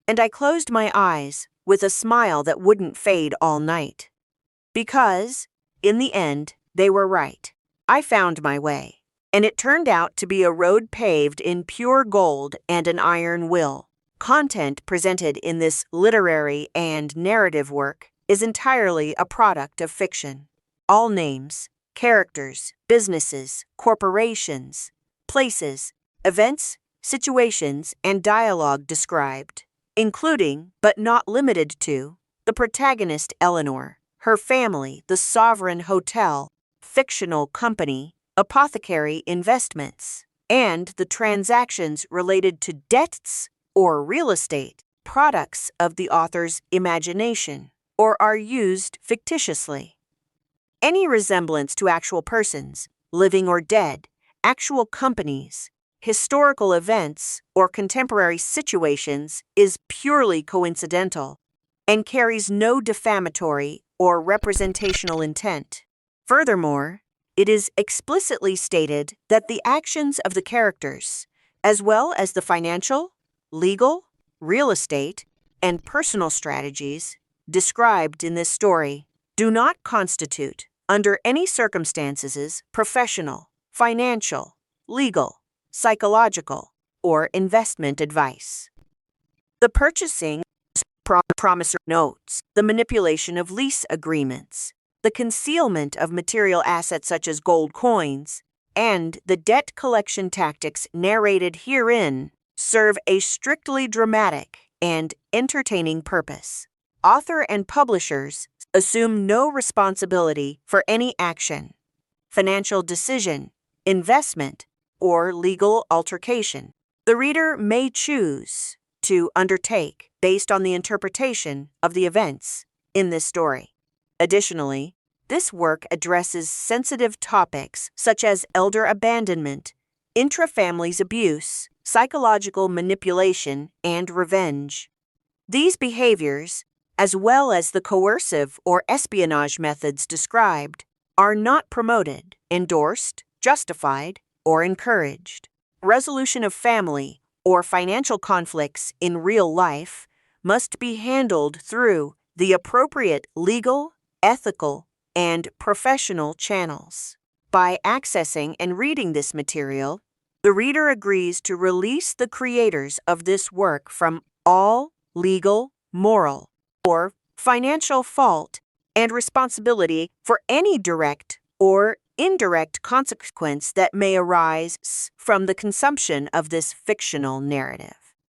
And I closed my eyes with a smile that wouldn't fade all night. Because, in the end, they were right. I found my way, and it turned out to be a road paved in pure gold and an iron will. Content presented in this literary and narrative work is entirely a product of fiction. All names, characters, businesses, corporations, places, events, situations, and dialogue described, including, but not limited to, the protagonist Eleanor, her family, the Sovereign Hotel, fictional company, apothecary investments, and the transactions related to debts or real estate, products of the author's imagination, or are used fictitiously. Any resemblance to actual persons, living or dead, actual companies, historical events, or contemporary situations is purely coincidental and carries no defamatory or representational intent. Furthermore, it is explicitly stated that the actions of the characters, as well as the financial, legal, real estate, and personal strategies described in this story, do not constitute, under any circumstances, professional, financial, legal, psychological, or investment advice. The purchasing promissory notes, the manipulation of lease agreements, the concealment of material assets such as gold coins, and the debt collection tactics narrated herein serve a strictly dramatic and entertaining purpose. Author and publishers assume no responsibility for any action, financial decision, investment, or legal altercation the reader may choose to undertake based on the interpretation of the events in this story. Additionally, this work addresses sensitive topics such as elder abandonment, intra-families abuse, psychological manipulation, and revenge. These behaviors, as well as the coercive or espionage methods described, are not promoted, endorsed, justified, or encouraged. Resolution of family or financial conflicts in real life must be handled through the appropriate legal, ethical, and professional channels. By accessing and reading this material, the reader agrees to release the creators of this work from all legal, moral, or financial fault and responsibility for any direct or indirect consequence that may arise from the consumption of this fictional narrative.